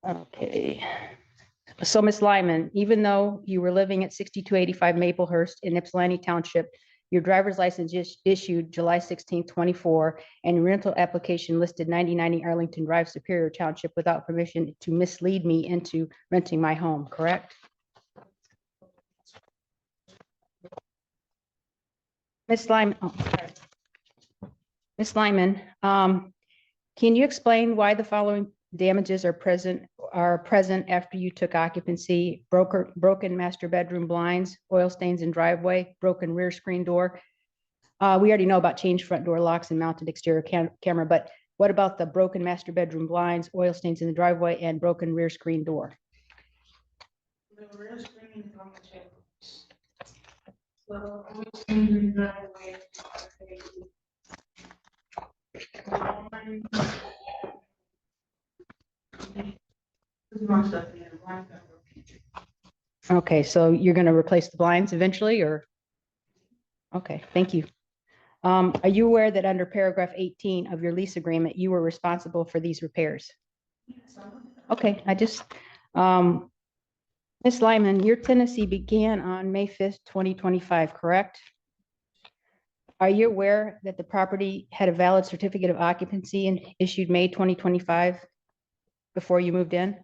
Okay. So Ms. Lyman, even though you were living at 6285 Maplehurst in Ypsilanti Township, your driver's license issued July 16, 24, and your rental application listed 9090 Arlington Drive, Superior Township without permission to mislead me into renting my home, correct? Ms. Lyman, Ms. Lyman, can you explain why the following damages are present after you took occupancy? Broken master bedroom blinds, oil stains in driveway, broken rear screen door. We already know about changed front door locks and mounted exterior camera, but what about the broken master bedroom blinds, oil stains in the driveway, and broken rear screen door? The rear screen is on the check. So, oil stains in the driveway. Okay, so you're going to replace the blinds eventually, or? Okay, thank you. Are you aware that under paragraph 18 of your lease agreement, you were responsible for these repairs? Okay, Ms. Lyman, your tenancy began on May 5th, 2025, correct? Are you aware that the property had a valid certificate of occupancy and issued May 2025 before you moved in?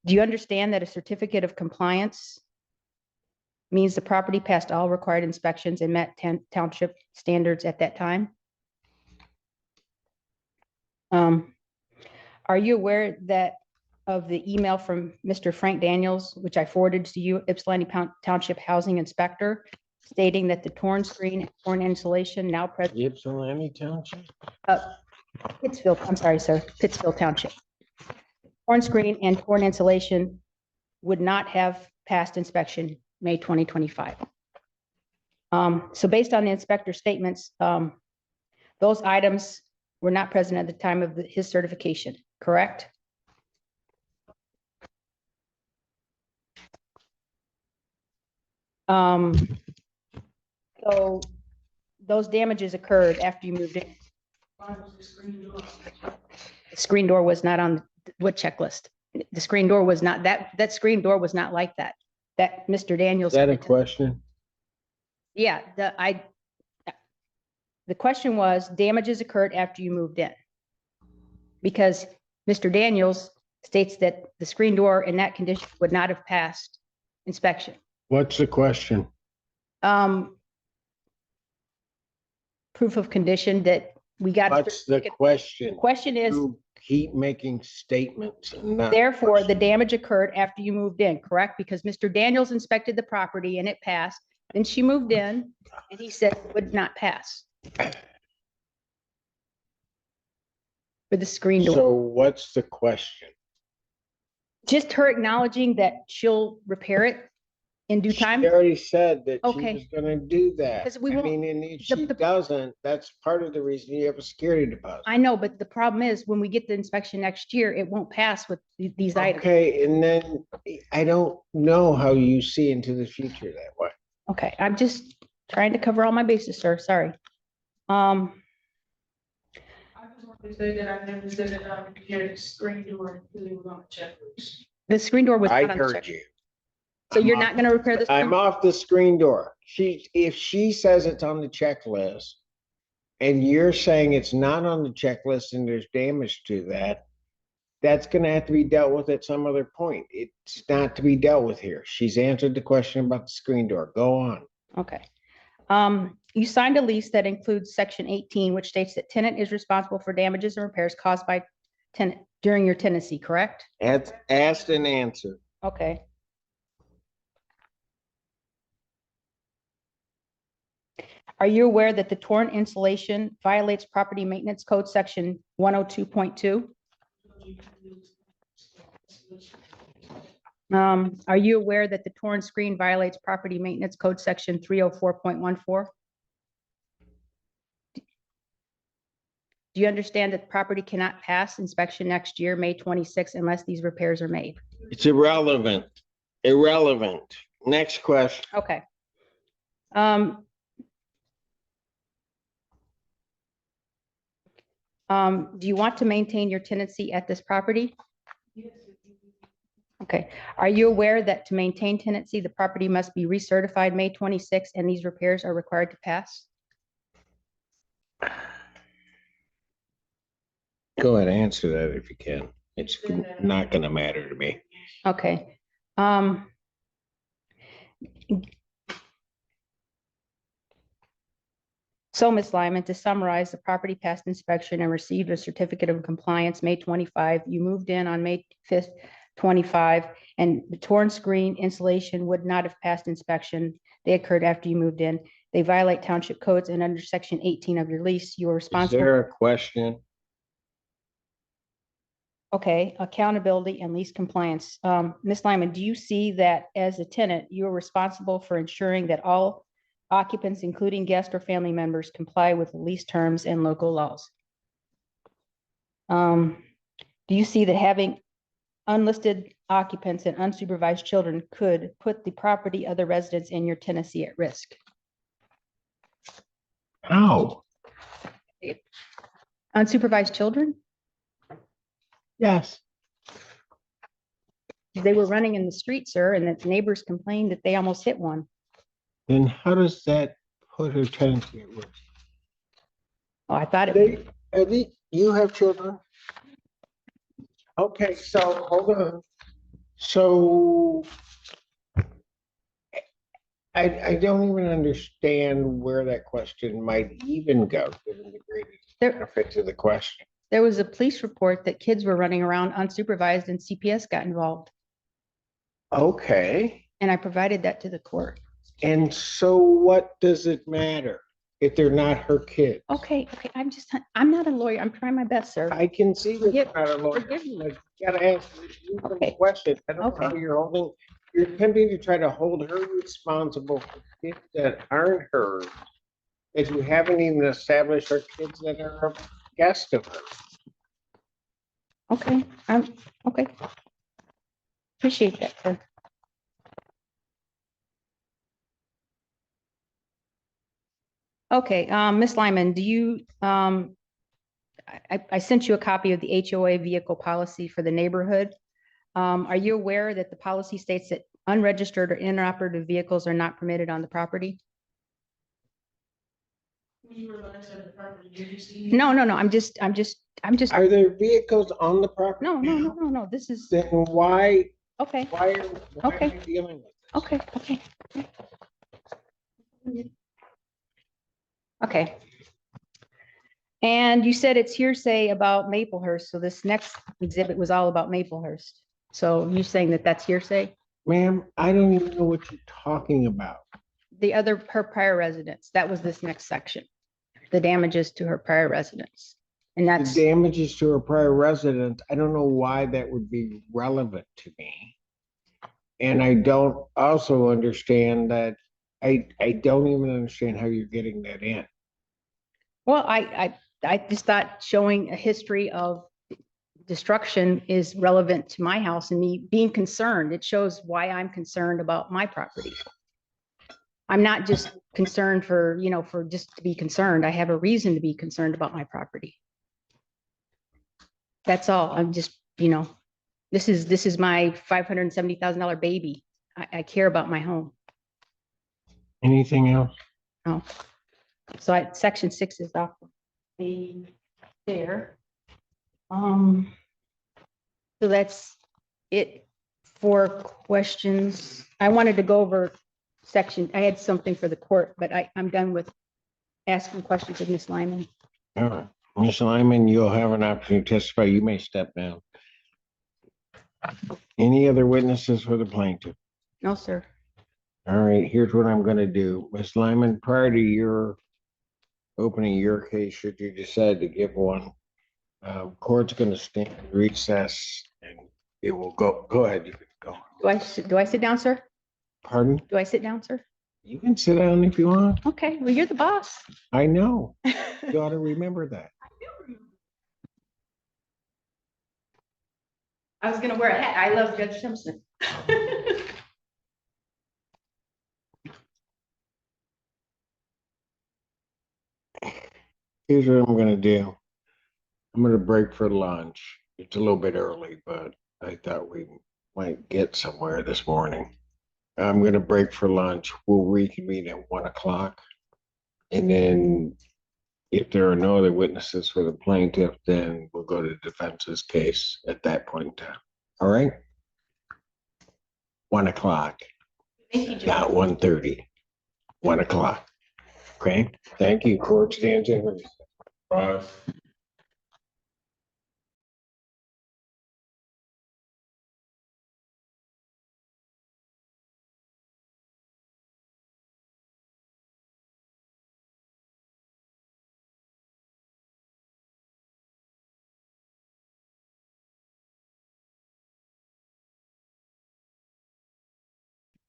Do you understand that a certificate of compliance means the property passed all required inspections and met township standards at that time? Are you aware that of the email from Mr. Frank Daniels, which I forwarded to you, Ypsilanti Township Housing Inspector, stating that the torn screen, torn insulation now present? Ypsilanti Township? Pittsfield, I'm sorry, sir, Pittsfield Township. Torn screen and torn insulation would not have passed inspection, May 2025. So based on the inspector statements, those items were not present at the time of his certification, correct? So those damages occurred after you moved in. The screen door was not on what checklist? The screen door was not, that screen door was not like that. That Mr. Daniels. Is that a question? Yeah, the question was damages occurred after you moved in. Because Mr. Daniels states that the screen door in that condition would not have passed inspection. What's the question? Proof of condition that we got. What's the question? Question is, You keep making statements and not. therefore, the damage occurred after you moved in, correct? Because Mr. Daniels inspected the property and it passed. Then she moved in and he said it would not pass. For the screen door. So what's the question? Just her acknowledging that she'll repair it in due time. She already said that she Okay. was gonna do that. Because we I won't- mean, and if she the- doesn't, that's part of the reason you have a security deposit. I know, but the problem is when we get the inspection next year, it won't pass with these items. Okay, and then I don't know how you see into the future that way. Okay, I'm just trying to cover all my bases, sir. Sorry. I just want to say that I never said that I repaired the screen door because it was on the checklist. The screen door was I not on the heard check. you. So you're not going to repair this? I'm off the screen door. If she says it's on the checklist and you're saying it's not on the checklist and there's damage to that, that's gonna have to be dealt with at some other point. It's not to be dealt with here. She's answered the question about the screen door. Go on. Okay. You signed a lease that includes section 18, which states that tenant is responsible for damages and repairs caused by tenant during your tenancy, correct? That's asked and answered. Okay. Are you aware that the torn insulation violates property maintenance code section 102.2? Are you aware that the torn screen violates property maintenance code section 304.14? Do you understand that the property cannot pass inspection next year, May 26, unless these repairs are made? It's irrelevant. Irrelevant. Next question. Okay. Do you want to maintain your tenancy at this property? Okay. Are you aware that to maintain tenancy, the property must be recertified May 26 and these repairs are required to pass? Go ahead, answer that if you can. It's not gonna matter to me. Okay. So, Ms. Lyman, to summarize, the property passed inspection and received a certificate of compliance May 25. You moved in on May 5th, 25, and the torn screen insulation would not have passed inspection. They occurred after you moved in. They violate township codes, and under section 18 of your lease, you are Is responsible. there a question? Okay, accountability and lease compliance. Ms. Lyman, do you see that as a tenant, you are responsible for ensuring that all occupants, including guests or family members, comply with the lease terms and local laws? Do you see that having unlisted occupants and unsupervised children could put the property of the residents in your tenancy at risk? How? Unsupervised children? Yes. They were running in the street, sir, and the neighbors complained that they almost hit one. Then how does that put her tenancy at risk? Oh, I thought it, You have children? Okay, so hold on. So I don't even understand where that question might even go, given the greatest There- benefit to the question. there was a police report that kids were running around unsupervised and CPS got involved. Okay, And I provided that to the court. and so what does it matter if they're not her kids? Okay, I'm not a lawyer. I'm trying my best, sir. I can see that you're not a lawyer. Forgive me. I gotta ask you the Okay. question. I don't know how Okay. you're holding You're attempting to try to hold her responsible for kids that aren't hers, as you haven't even established her kids that are a guest of her. Okay, okay. Appreciate that, sir. Okay, Ms. Lyman, do you, I sent you a copy of the HOA vehicle policy for the neighborhood. Are you aware that the policy states that unregistered or inoperative vehicles are not permitted on the property? No, I'm just. Are there vehicles on the property? No, this is, Then why okay, are Okay. we dealing with this? okay. Okay. And you said it's hearsay about Maplehurst, so this next exhibit was all about Maplehurst. So you're saying that that's hearsay? Ma'am, I don't even know what you're talking about. Her prior residence, that was this next section. The damages to her prior residence. And The that's, damages to her prior residence, I don't know why that would be relevant to me. And I don't also understand that, I don't even understand how you're getting that in. well, I just thought showing a history of destruction is relevant to my house and me being concerned. It shows why I'm concerned about my property. I'm not just concerned for, for just to be concerned. I have a reason to be concerned about my property. That's all. I'm just, this is my $570,000 baby. I care about my home. Anything else? Oh, so section 6 is off there. So that's it for questions. I wanted to go over section. I had something for the court, but I'm done with asking questions of Ms. Lyman. All right. Ms. Lyman, you'll have an opportunity to testify. You may step down. Any other witnesses for the plaintiff? No, sir. All right, here's what I'm gonna do. Ms. Lyman, prior to your opening your case, should you decide to give one, court's gonna stand in recess and it will go ahead, you can go. Do I sit down, sir? Pardon? Do I sit down, sir? You can sit down if you want. Okay, well, you're the boss. I know. You ought to remember that. I was gonna wear a hat. I love Judge Simpson. Here's what I'm gonna do. I'm gonna break for lunch. It's a little bit early, but I thought we might get somewhere this morning. I'm gonna break for lunch. We'll reconvene at 1 o'clock. And then if there are no other witnesses for the plaintiff, then we'll go to defense's case at that point in time. All right? 1 o'clock, Thank you, Judge. not 1:30. 1 o'clock. Okay, thank you. Court stands in recess. Bye.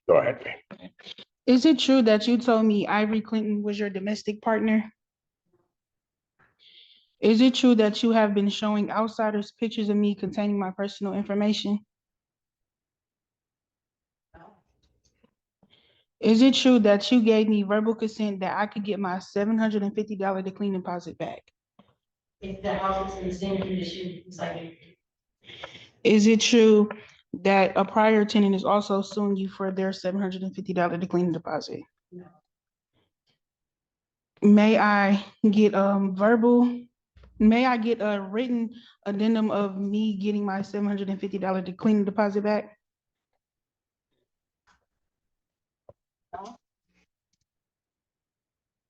Go ahead, man. Is it true that you told me Ivory Clinton was your domestic partner? Is it true that you have been showing outsiders pictures of me containing my personal information? Is it true that you gave me verbal consent that I could get my $750 decline deposit back? If the house is in the same condition as I Is it true that a prior tenant is also suing you for their $750 decline deposit? No. May I get may I get a written addendum of me getting my $750 decline deposit back? No.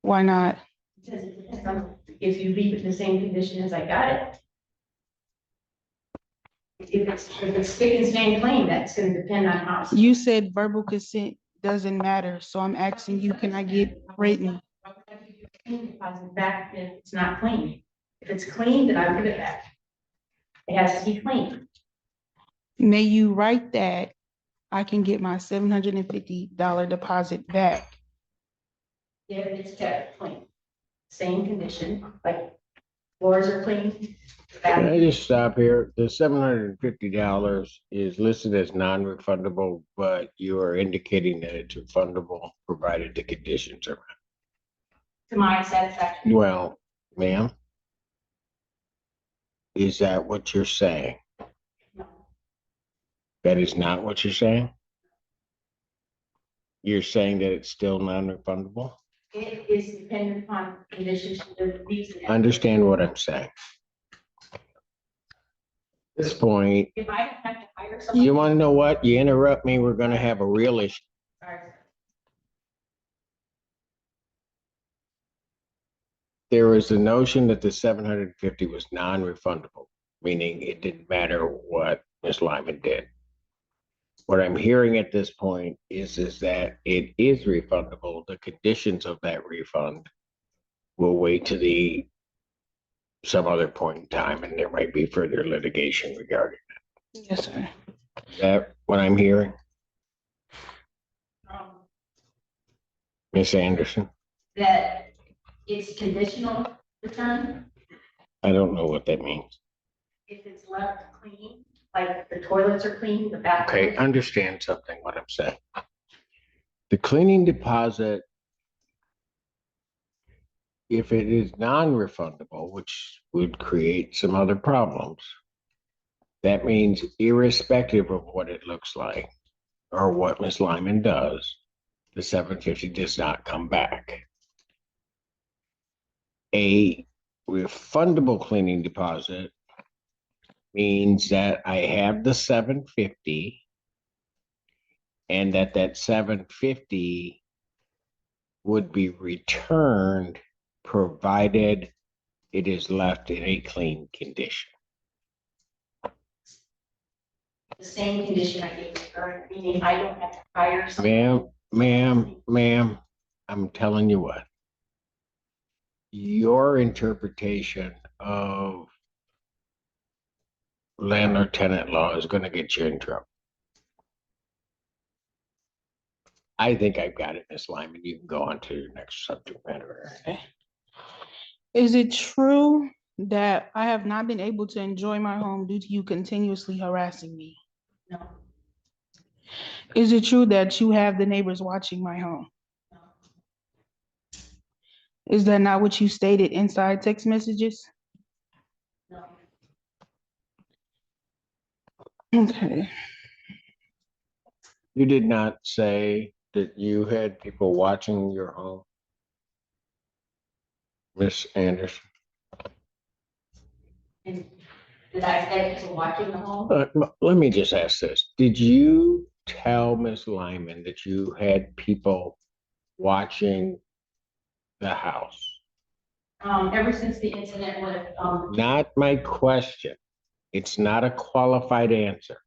Why not? Because it depends on if you leave it in the same condition as I got it. If it's spick and span clean, that's gonna depend on how. You said verbal consent doesn't matter, so I'm asking you, can I get written? Deposit back if it's not clean. If it's clean, then I'll give it back. It has to be clean. May you write that I can get my $750 deposit back. If it's kept clean, same condition, like floors are clean. Can I just stop here? The $750 is listed as non-refundable, but you are indicating that it's refundable provided the conditions are met. To my satisfaction. Well, ma'am, is that what you're saying? No. That is not what you're saying? You're saying that it's still non-refundable? It is dependent upon conditions of the lease. Understand what I'm saying. At this point, If I don't have to hire someone. you want to know what? You interrupt me, we're going to have a real issue. Sorry. There was a notion that the 750 was non-refundable, meaning it didn't matter what Ms. Lyman did. What I'm hearing at this point is that it is refundable. The conditions of that refund will wait to some other point in time, and there might be further litigation regarding Yes, sir. that. Is that what I'm hearing, Ms. Anderson? That it's conditional return I don't know what that means. if it's left clean, like the toilets are clean, the bathroom. Okay, understand something, what I'm saying. The cleaning deposit, if it is non-refundable, which would create some other problems, that means irrespective of what it looks like or what Ms. Lyman does, the 750 does not come back. A refundable cleaning deposit means that I have the 750 and that 750 would be returned provided it is left in a clean condition. The same condition I gave her, meaning I don't have to hire someone. Ma'am, I'm telling you what. Your interpretation of landlord-tenant law is going to get you in trouble. I think I've got it, Ms. Lyman. You can go on to your next subject matter. Okay. Is it true that I have not been able to enjoy my home due to you continuously harassing me? No, Is it true that you have the neighbors watching my home? no, Is that not what you stated inside text messages? no. Okay. You did not say that you had people watching your home, Miss Anderson. And did I say people watching the home? Let me just ask this. Did you tell Miss Lyman that you had people watching the house? Ever since the incident with, Not my question. It's not a qualified answer.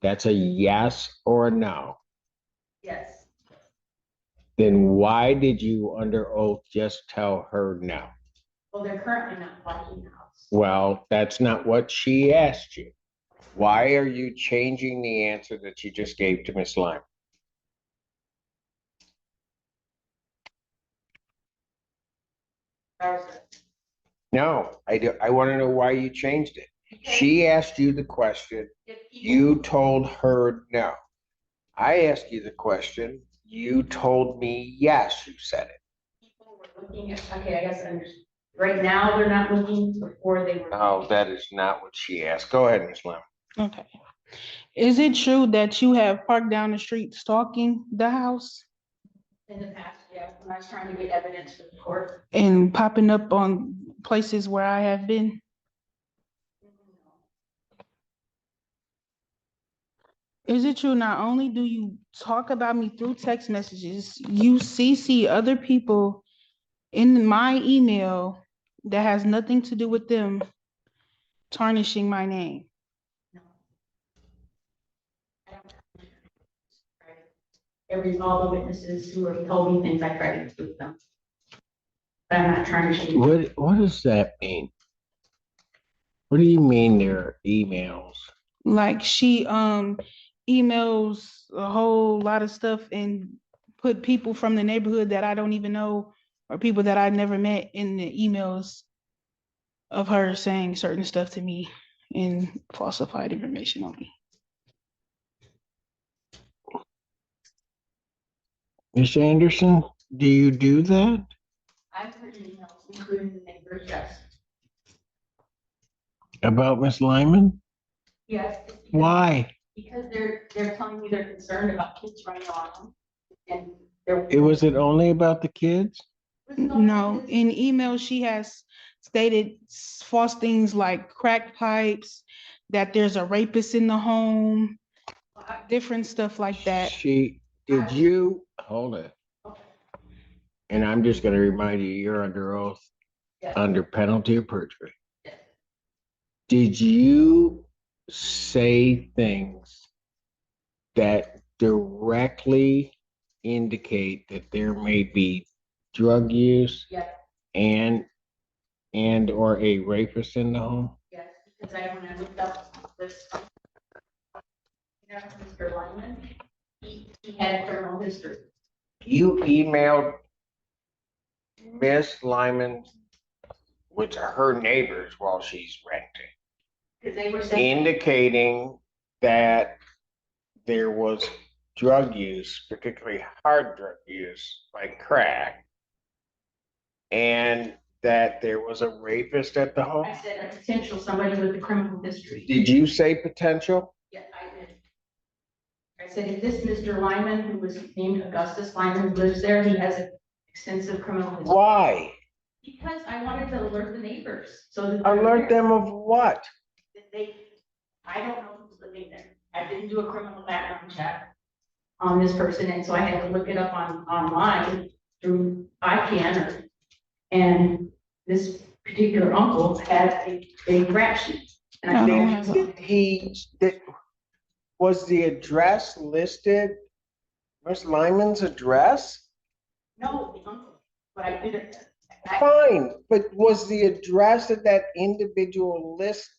That's a yes or a no. yes, Then why did you under oath just tell her no? well, they're currently not watching the house. Well, that's not what she asked you. Why are you changing the answer that you just gave to Miss Lyman? No, I do. I want to know why you changed it. She asked you the question. You told her no. I asked you the question. You told me yes, you said it. People were looking at, okay, I guess I understand. Right now, they're not looking, before they were. No, that is not what she asked. Go ahead, Ms. Lim. Okay. Is it true that you have parked down the street stalking the house In the past, yeah, when I was trying to get evidence for the court. and popping up on places where I have been? Is it true not only do you talk about me through text messages, you CC other people in my email that has nothing to do with them tarnishing my name? No. I don't. All the witnesses who have told me things, I try to prove them. But I'm not trying to. What does that mean? What do you mean there are emails? Like she emails a whole lot of stuff and put people from the neighborhood that I don't even know or people that I never met in the emails of her saying certain stuff to me and falsified information on me. Miss Anderson, do you do that? I've heard emails, including the neighbor's yes. About Miss Lyman? Yes. It's because- Why? Because they're telling me they're concerned about kids running on them. And Was it only about the kids? No, in email, she has stated false things like crack pipes, that there's a rapist in the home, different stuff like that. Did you, hold it. And I'm just gonna remind you, you're under oath, Yes. under penalty of perjury. Yes. Did you say things that directly indicate that there may be drug use Yes. and or a rapist in the home? Yes, because when I looked up this, Mr. Lyman, he had a criminal history. You emailed Miss Lyman with her neighbors while she's renting, Because they were saying, indicating that there was drug use, particularly hard drug use like crack, and that there was a rapist at the home? I said a potential somebody with a criminal history. Did you say potential? Yes, I did. I said, is this Mr. Lyman, who was named Augustus Lyman, who lives there? He has an extensive criminal history. Why? Because I wanted to alert the neighbors, so that. Alert them of what? That I don't know who's living there. I didn't do a criminal background check on this person, and so I had to look it up online through ICANN, and this particular uncle had a rap sheet. And I don't think have Was the address listed, Miss Lyman's address? no, the uncle, but I did it. Fine, but was the address of that individual list,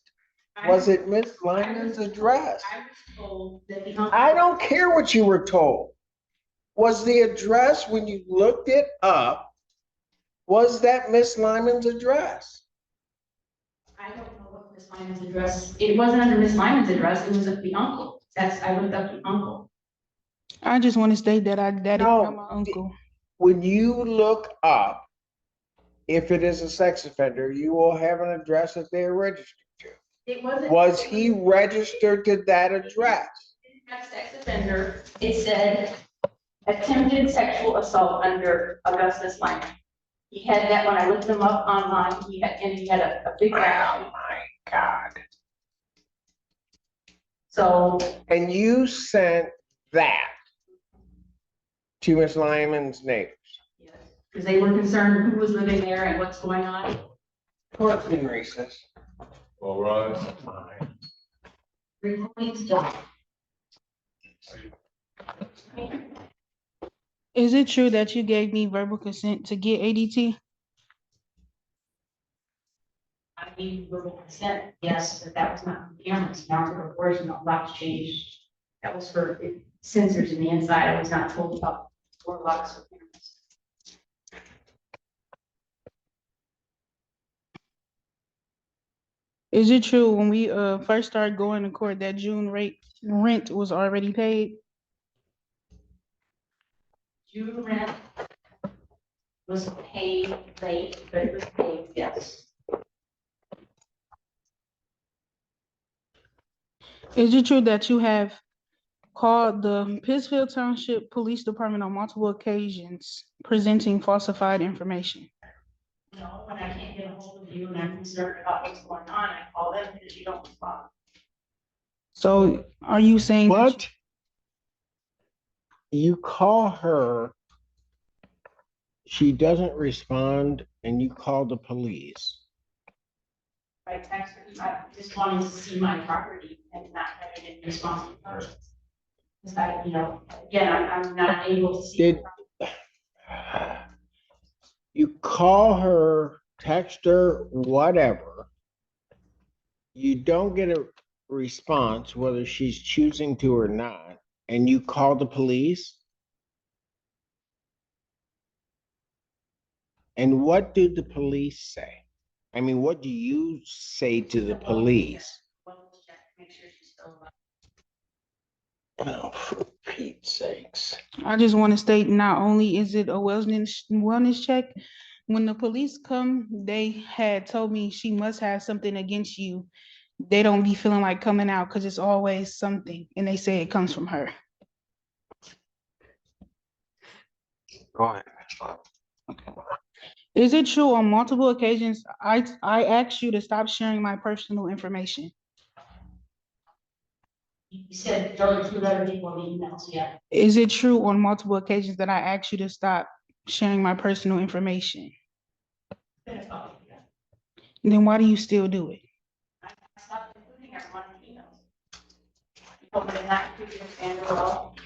was it Miss Lyman's address? I was told that the uncle. I don't care what you were told. Was the address, when you looked it up, was that Miss Lyman's address? I don't know what Miss Lyman's address, it wasn't under Miss Lyman's address, it was at the uncle. I looked up the uncle. I just want to state that is No. not my uncle. When you look up, if it is a sex offender, you will have an address that they are registered to. It wasn't. Was he registered to that address? As sex offender, it said attempted sexual assault under Augustus Lyman. He had that when I looked him up online, he had a big rap sheet. Oh my God. So, And you sent that to Miss Lyman's neighbors? because they were concerned who was living there and what's going on. Court's in recess. All right. Fine. Recording still. Is it true that you gave me verbal consent to get ADT? I need verbal consent, yes, but that was not for cameras, now for recording, not lots changed. That was for sensors in the inside, I was not told about door locks for cameras. Is it true when we first started going to court that June rent was already paid? June rent was paid late, but it was paid, yes. Is it true that you have called the Pittsfield Township Police Department on multiple occasions presenting falsified information? No, when I can't get a hold of you and I'm concerned about what's going on, I call them because you don't respond. So are you saying? What? You call her, she doesn't respond, and you call the police. I text her, I just wanting to see my property and not having any response from her. Because again, I'm not able to see. You call her, text her, whatever. You don't get a response, whether she's choosing to or not, and you call the police? And what do the police say? I mean, what do you say to the police? Oh, for Pete's sakes. I just want to state, not only is it a wellness check, when the police come, they had told me she must have something against you. They don't be feeling like coming out because it's always something, and they say it comes from her. Go ahead. Is it true on multiple occasions I asked you to stop sharing my personal information? You said don't include other people in the emails, yeah. Is it true on multiple occasions that I asked you to stop sharing my personal information? Then why do you still do it? I stopped including everyone in emails. You told me to not include your standard at all.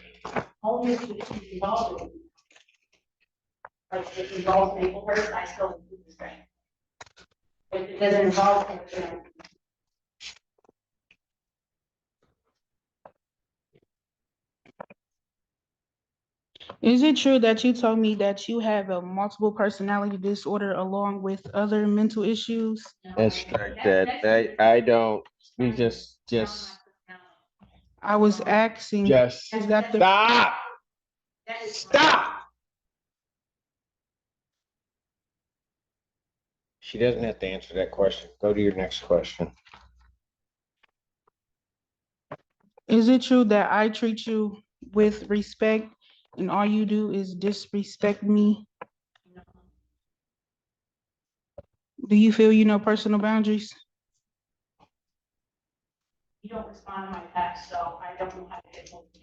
Only if it's involved in. Like if it involves Maplehurst, I still include the same. If it doesn't involve, you know. Is it true that you told me that you have a multiple personality disorder along with other mental issues? Let's strike that. I don't, you just, I was asking, just is that the, stop. Stop. She doesn't have to answer that question. Go to your next question. is it true that I treat you with respect and all you do is disrespect me? Do you feel you know personal boundaries? You don't respond to my text, so I don't know how to get hold of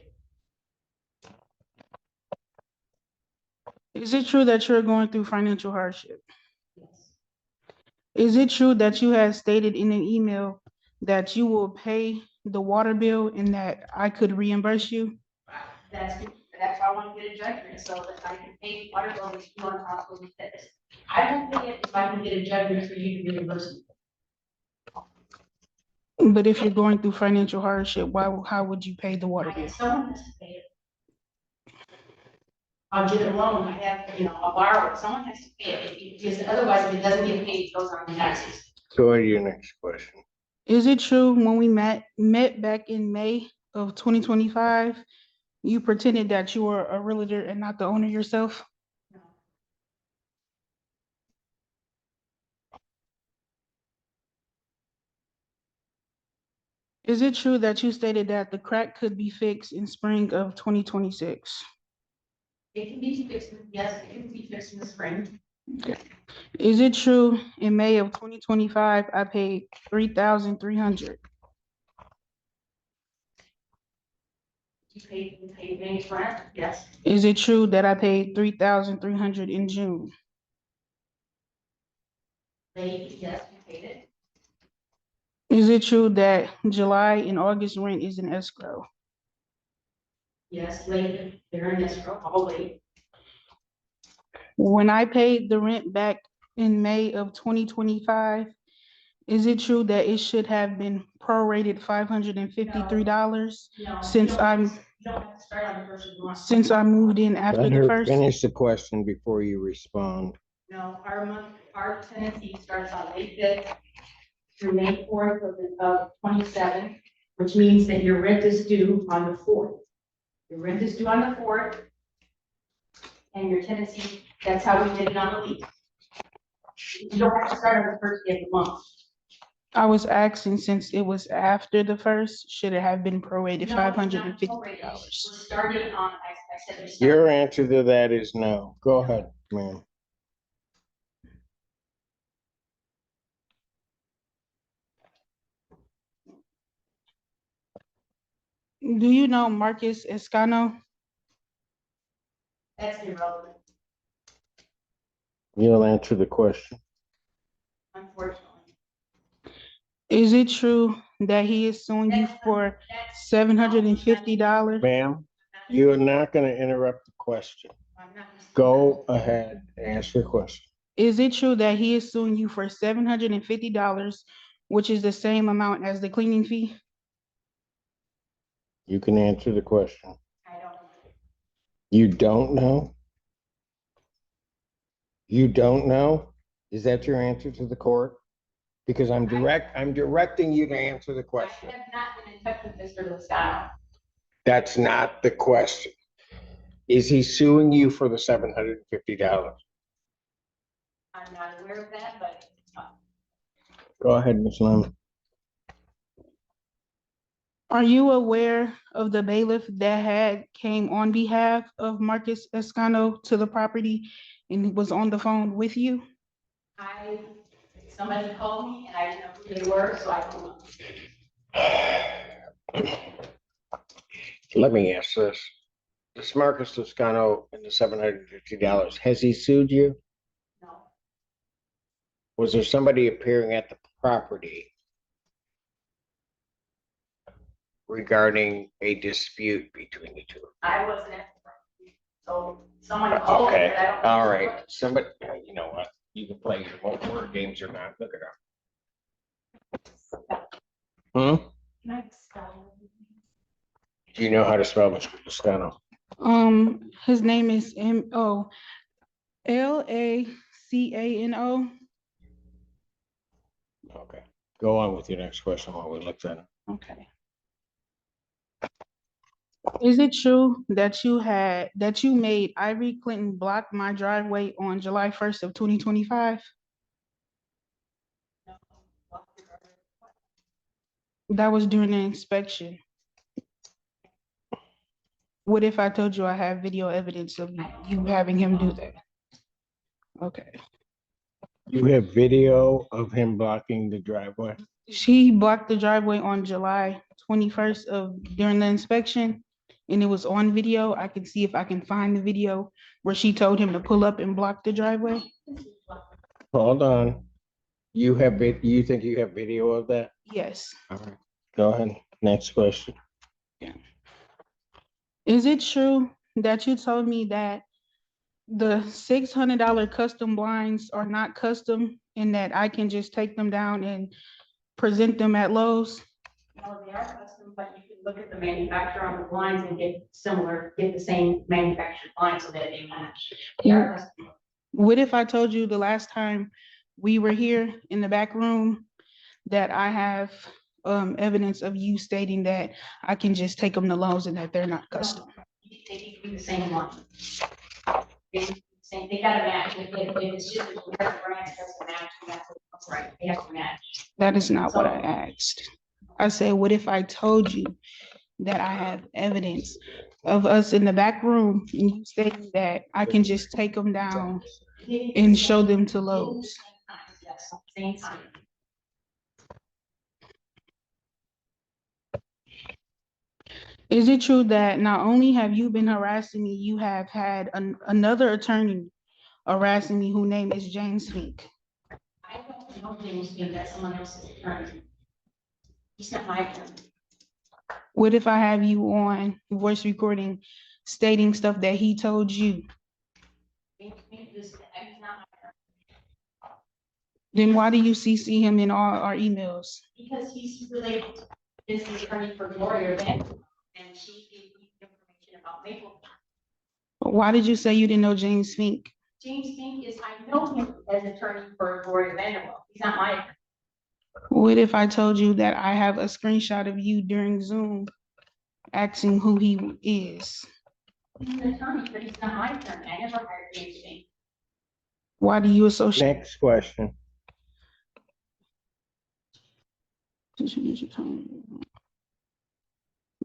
you. Is it true that you're going through financial hardship? Yes. Is it true that you have stated in an email that you will pay the water bill and that I could reimburse you? That's why I want to get a judgment, so that I can pay water bill and you on top of this. I won't pay it if I can get a judgment for you to reimburse me. But if you're going through financial hardship, how would you pay the water bill? Someone has to pay it. I'll get a loan, I have, you know, a borrower, someone has to pay it, because otherwise if it doesn't get paid, it goes on the taxes. Go to your next question. Is it true when we met back in May of 2025, you pretended that you were a realtor and not the owner yourself? No. Is it true that you stated that the crack could be fixed in spring of 2026? It can be fixed, yes, it can be fixed in the spring. Is it true in May of 2025, I paid $3,300? You paid May's rent, yes. Is it true that I paid $3,300 in June? Yes, you paid it. Is it true that July and August rent is in escrow? Yes, late, they're in escrow, all late. When I paid the rent back in May of 2025, is it true that it should have been prorated $553 No, since you don't have to start on the first of the month. since I moved in after Let the her first? finish the question before you respond. No, our tenancy starts on May 5th through May 4th of 27, which means that your rent is due on the 4th. Your rent is due on the 4th. And your tenancy, that's how we did it on the lease. You don't have to start on the first day of the month. I was asking, since it was after the first, should it have been prorated No, $550? We're starting on, I said. Your answer to that is no. Go ahead, ma'am. Do you know Marcus Escano? That's irrelevant, You'll answer the question. unfortunately. Is it true that he is suing you for $750? Ma'am, you are not going to interrupt the question. Go ahead and ask your question. Is it true that he is suing you for $750, which is the same amount as the cleaning fee? You can answer the question. I don't. You don't know? You don't know? Is that your answer to the court? Because I'm directing you to answer the I question. have not been in touch with Mr. Lozano. That's not the question. Is he suing you for the $750? I'm not aware of that, but Go ahead, Ms. Lyman. Are you aware of the bailiff that had came on behalf of Marcus Escano to the property and was on the phone with you? somebody called me and I didn't know who they were, so I don't know. Let me ask this. This Marcus Toscano and the $750, has he sued you? No, Was there somebody appearing at the property regarding a dispute between the two? I wasn't at the property. So someone called me, Okay, but I don't. all right. Somebody, you know what? You can play your word games or not. Look it up. Hmm? Can I spell? Do you know how to spell Mr. Toscano? His name is Lacano. Okay. Go on with your next question while we look that up. Okay. Is it true that you made Ivory Clinton block my driveway on July 1st of 2025? That was during the inspection. What if I told you I have video evidence of you having him do that? Okay. You have video of him blocking the driveway? She blocked the driveway on July 21st during the inspection, and it was on video. I can see if I can find the video where she told him to pull up and block the driveway. Hold on. You think you have video of that? Yes. All right. Go ahead. Next question. Is it true that you told me that the $600 custom blinds are not custom and that I can just take them down and present them at Lowe's? No, they are custom, but you can look at the manufacturer on the blinds and get the same manufactured blinds so that they match. They are custom. What if I told you the last time we were here in the back room that I have evidence of you stating that I can just take them to Lowe's and that they're not custom? They can be the same one. They gotta match. If it's just a different brand, it doesn't match. That's right. They have to match. That is not what I asked. I said, what if I told you that I have evidence of us in the back room and you stating that I can just take them down and show them to Lowe's? Yes, same time. Is it true that not only have you been harassing me, you have had another attorney harassing me whose name is James Fink? I don't know James Fink, that's someone else's attorney. He's not my attorney. What if I have you on voice recording stating stuff that he told you? James Fink is not my attorney. Then why do you CC him in all our emails? Because he's related to this attorney for Laurie Anderson, and she gave me information about Maple. Why did you say you didn't know James Fink? James Fink I know him as attorney for Laurie Vanderwell. He's not my attorney. What if I told you that I have a screenshot of you during Zoom asking who he is? He's an attorney, but he's not my attorney. I never hired James Fink. Why do you associate? Next question.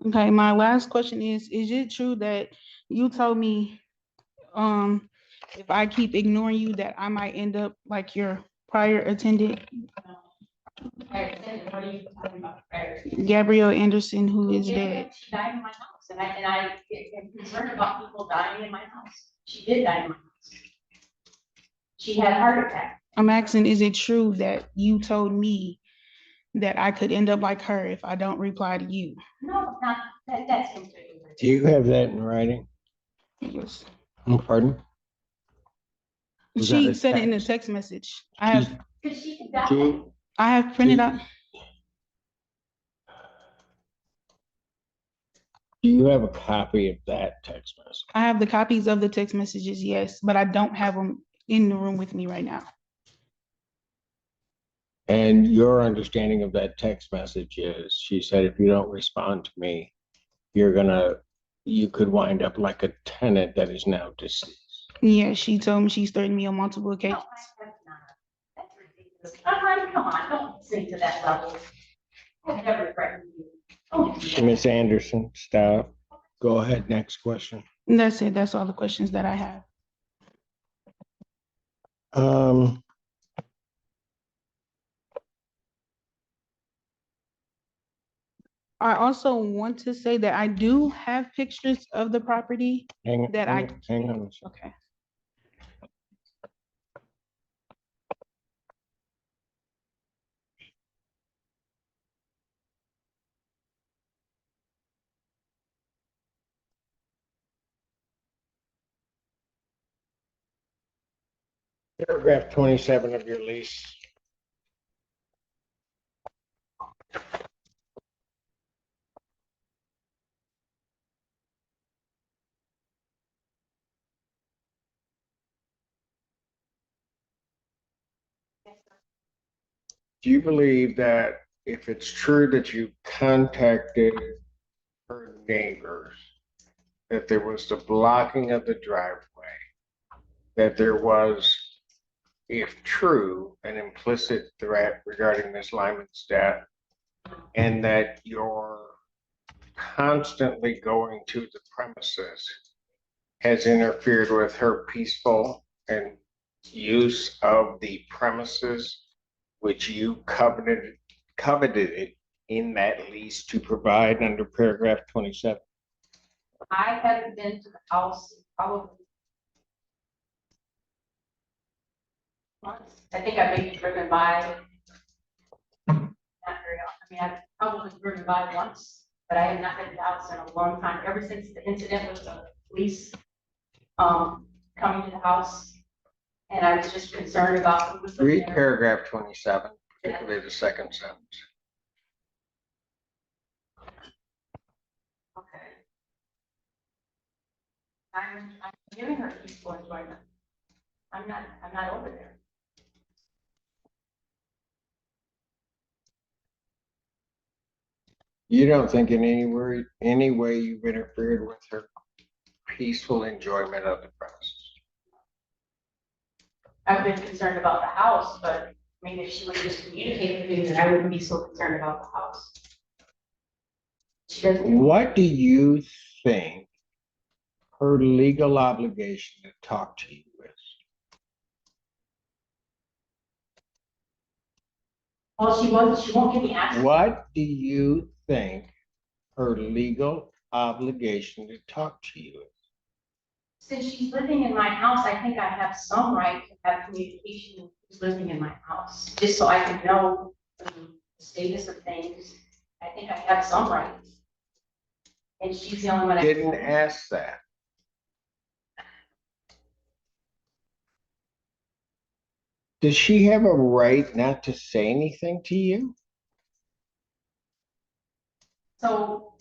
Okay, my last question is it true that you told me if I keep ignoring you that I might end up like your prior attendant? What are you talking about? Gabrielle Anderson, who is dead. She died in my house, and I am concerned about people dying in my house. She did die in my house. She had a heart attack. I'm asking, is it true that you told me that I could end up like her if I don't reply to you? No, not that's completely. Do you have that in writing? Yes. Pardon? She said it in a text message. I have printed out. Do you have a copy of that text message? I have the copies of the text messages, yes, but I don't have them in the room with me right now. And your understanding of that text message is, she said, if you don't respond to me, you could wind up like a tenant that is now deceased. Yeah, she told me she's threatened me on multiple occasions. That's ridiculous. Come on, don't sink to that level. I've never threatened you. Oh, Ms. Anderson, stop. Go ahead, next question. And that's it. That's all the questions that I have. Um, I also want to say that I do have pictures of the property hang that on a second. okay. Paragraph 27 of your lease. Do you believe that if it's true that you contacted her neighbors, that there was the blocking of the driveway, that there was, if true, an implicit threat regarding Ms. Lyman's death, and that you're constantly going to the premises has interfered with her peaceful and use of the premises, which you coveted it in that lease to provide under paragraph 27? I haven't been to the house probably once. I think I may be driven by, not very often. I mean, I've probably driven by once, but I have not been to the house in a long time, ever since the incident with the police coming to the house. And I was just concerned about who was living Read there. paragraph 27, particularly the second sentence. Okay. I'm giving her peaceful enjoyment. I'm not over there. You don't think in any way you've interfered with her peaceful enjoyment of the premises? I've been concerned about the house, but I mean, if she would just communicate with me, then I wouldn't be so concerned about the house. She doesn't. What do you think her legal obligation to talk to you is? Well, she won't give me access. What do you think her legal obligation to talk to you is? Since she's living in my house, I think I have some right to have communication with who's living in my house, just so I can know the status of things. I think I have some rights. And she's the only one. Didn't ask that. Does she have a right not to say anything to you? So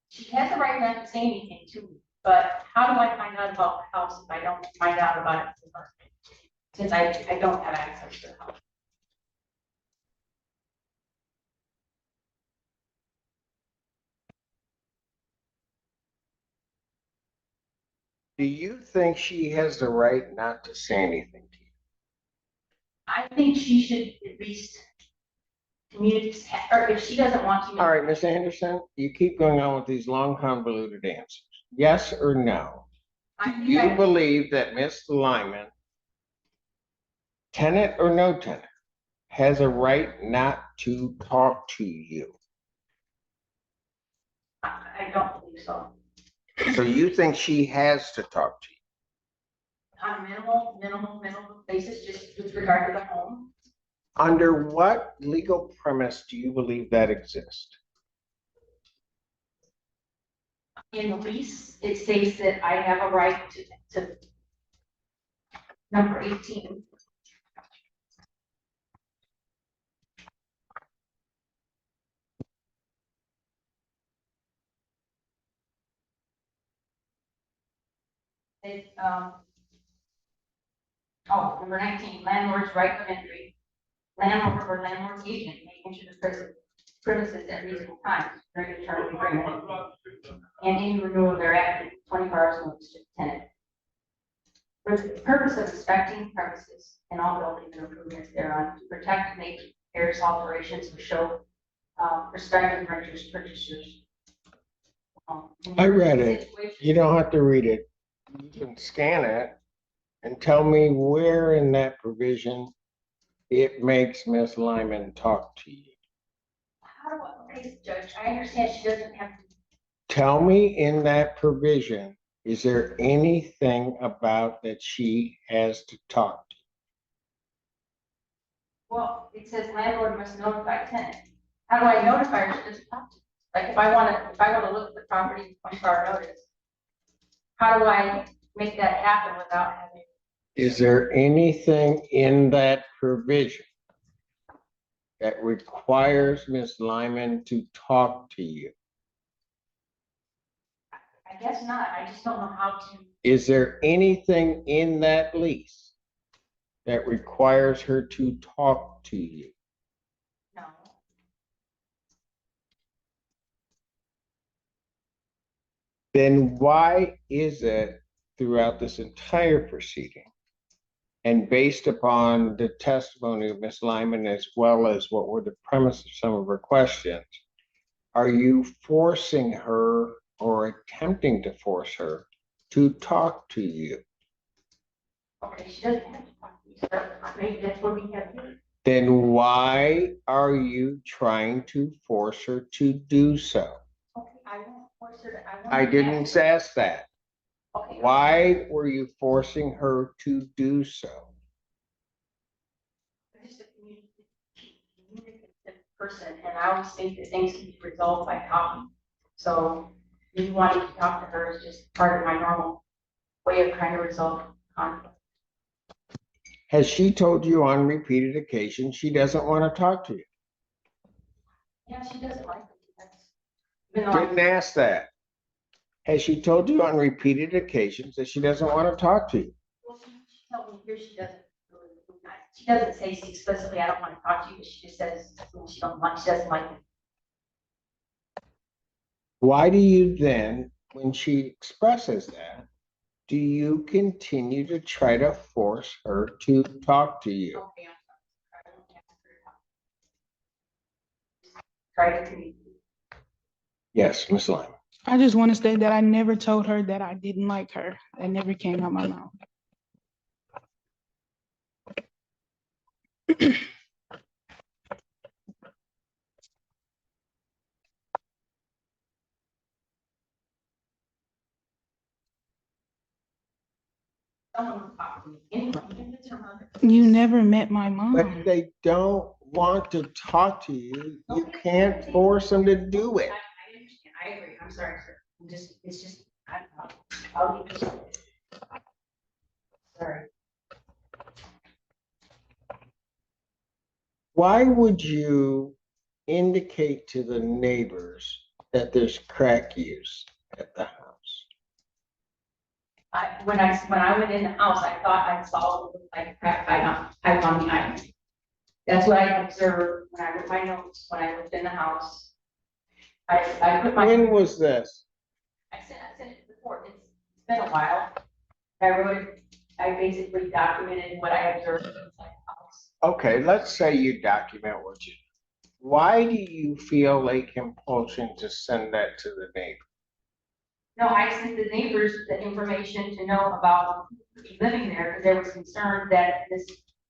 she has the right not to say anything to me, but how do I find out about the house if I don't find out about it from her? Since I don't have access to the house. Do you think she has the right not to say anything to you? I think she should at least communicate, or if she doesn't want to. All right, Ms. Anderson, you keep going on with these long convoluted answers. Yes or no? Do you believe that Ms. Lyman, tenant or no tenant, has a right not to talk to you? I don't believe so. So you think she has to talk to you? On a minimal basis, just with regard to the home. Under what legal premise do you believe that exists? In the lease, it states that I have a right to number 18. Number 19, landlord's right of entry. Landlord or landlord agent may enter the premises at reasonable times during the term of the agreement and any renewal thereafter, 24 hours notice to the tenant. For the purpose of inspecting premises and all buildings and improvements thereon to protect and make various alterations to show prospective renters, purchasers. I read it. You don't have to read it. You can scan it and tell me where in that provision it makes Miss Lyman talk to you. How do I, okay, Judge, I understand she doesn't have to. Tell me in that provision, is there anything about that she has to talk to? Well, it says landlord must notify tenant. How do I notify her she doesn't have to? Like if I want to look at the property 24 hour notice, how do I make that happen without having? Is there anything in that provision that requires Miss Lyman to talk to you? I guess not. I just don't know how to. Is there anything in that lease that requires her to talk to you? No. Then why is it throughout this entire proceeding, and based upon the testimony of Ms. Lyman as well as what were the premise of some of her questions, are you forcing her or attempting to force her to talk to you? Okay, she doesn't have to talk to me, sir. Maybe that's what we have here. Then why are you trying to force her to do so? Okay, I won't force her to. I didn't ask that. Okay. Why were you forcing her to do so? I'm just a communicative person, and I always think that things can be resolved by talking. So me wanting to talk to her is just part of my normal way of trying to resolve conflict. Has she told you on repeated occasions she doesn't want to talk to you? Yeah, she doesn't like it. Even though Didn't ask that. Has she told you on repeated occasions that she doesn't want to talk to you? well, she told me here she doesn't. She doesn't say explicitly, I don't want to talk to you, but she just says she doesn't like it. Why do you then, when she expresses that, do you continue to try to force her to talk to you? Okay, I'm sorry. Try to communicate. Yes, Miss Lyman. I just want to say that I never told her that I didn't like her. That never came out my mouth. Someone will talk to me. Anyway, even if it's her mother. You never met my But mom. if they don't want to talk to you, you can't force them to do it. I understand. I agree. I'm sorry, sir. It's just, I'll leave this. Sorry. Why would you indicate to the neighbors that there's crack use at the house? When I went in the house, I thought I saw it look like a crack pipe on the island. That's what I observed when I wrote my notes, when I lived in the house. I put my. When was this? I sent it before. It's been a while. I wrote it, I basically documented what I observed inside the house. Okay, let's say you document what you. Why do you feel a compulsion to send that to the neighbor? No, I sent the neighbors the information to know about living there, because there was concern that this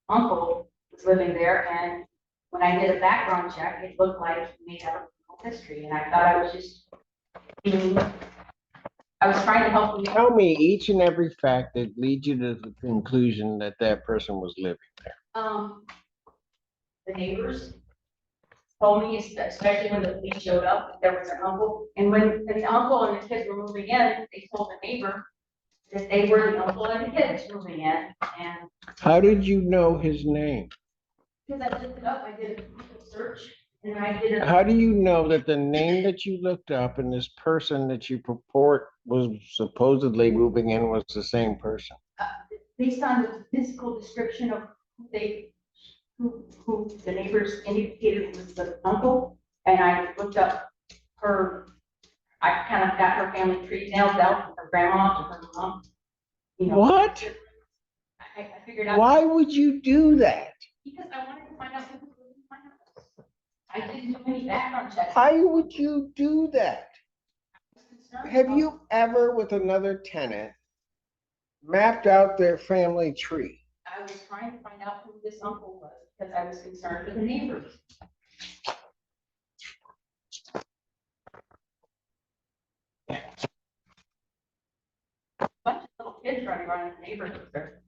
uncle was living there, and when I did a background check, it looked like he may have a criminal history, and I thought I was just I was trying to help you. Tell me each and every fact that leads you to the conclusion that that person was living there. The neighbors told me, especially when the police showed up, there was an uncle, and when the uncle and the kids were moving in, they told the neighbor that they were the uncle and the kids moving in, and. How did you know his name? Because I looked it up, I did a Google search, And I did How do you know that the name that you looked up and this person that you purport was supposedly moving in was the same person? based on the physical description of who the neighbors indicated was the uncle, and I looked up her, I kind of got her family tree nailed out from her grandma to her mom. You know, What? I figured out. Why would you do that? Because I wanted to find out who was living in my house. I didn't do any background checks. Why would you do that? I was concerned Have about- you ever, with another tenant, mapped out their family tree? I was trying to find out who this uncle was because I was concerned with the neighbors. Bunch of little kids running around in the neighborhood there.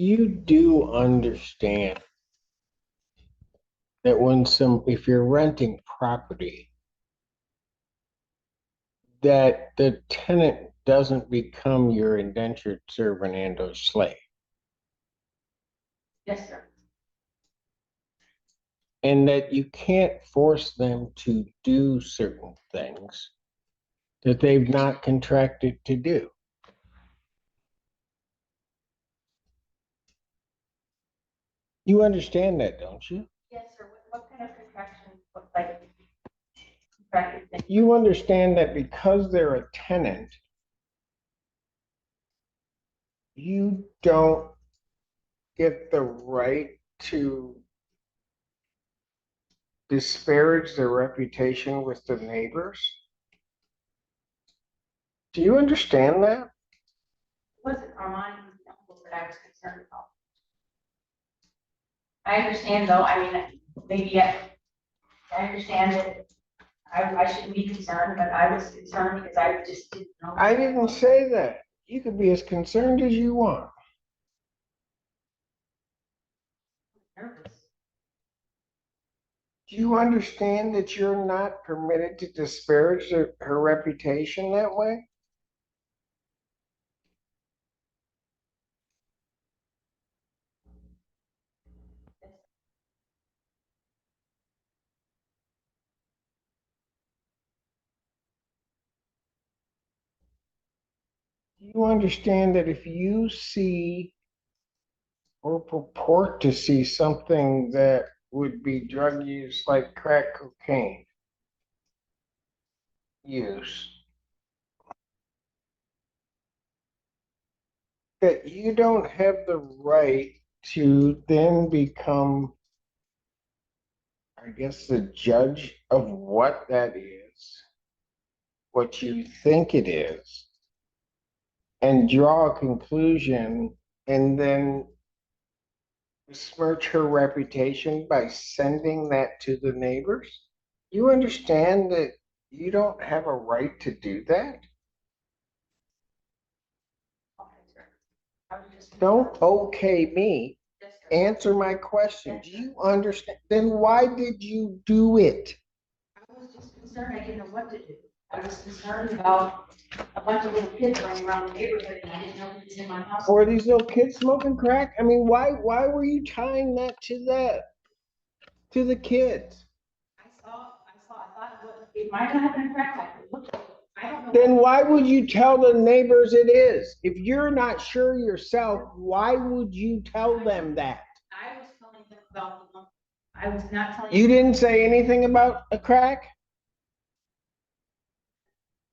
You do understand that if you're renting property, that the tenant doesn't become your indentured servant and or slave. Yes, sir. And that you can't force them to do certain things that they've not contracted to do. You understand that, don't you? Yes, sir. What kind of contraction look like? Contracted thing? You understand that because they're a tenant, you don't get the right to disparage their reputation with the neighbors? Do you understand that? It wasn't Armand uncle that I was concerned about. I understand though, I mean, maybe I understand that I shouldn't be concerned, but I was concerned because I just didn't know. I didn't say that. You could be as concerned as you want. Nervous. Do you understand that you're not permitted to disparage her reputation that way? Do you understand that if you see or purport to see something that would be drug use like crack cocaine use, that you don't have the right to then become, I guess, the judge of what that is, what you think it is, and draw a conclusion and then besmirch her reputation by sending that to the neighbors? You understand that you don't have a right to do that? Okay, sir. I was just. Don't okay me. Yes, sir. Answer my question. Do you understand? Then why did you do it? I was just concerned. I didn't know what to do. I was concerned about a bunch of little kids running around the neighborhood and I didn't know who was in my house. Were these little kids smoking crack? I mean, why were you tying that to the kids? I thought it might not have been crack pipe. It looked like, I don't know. Then why would you tell the neighbors it is? If you're not sure yourself, why would you tell them that? I was telling them about the month. I was not telling. You didn't say anything about a crack?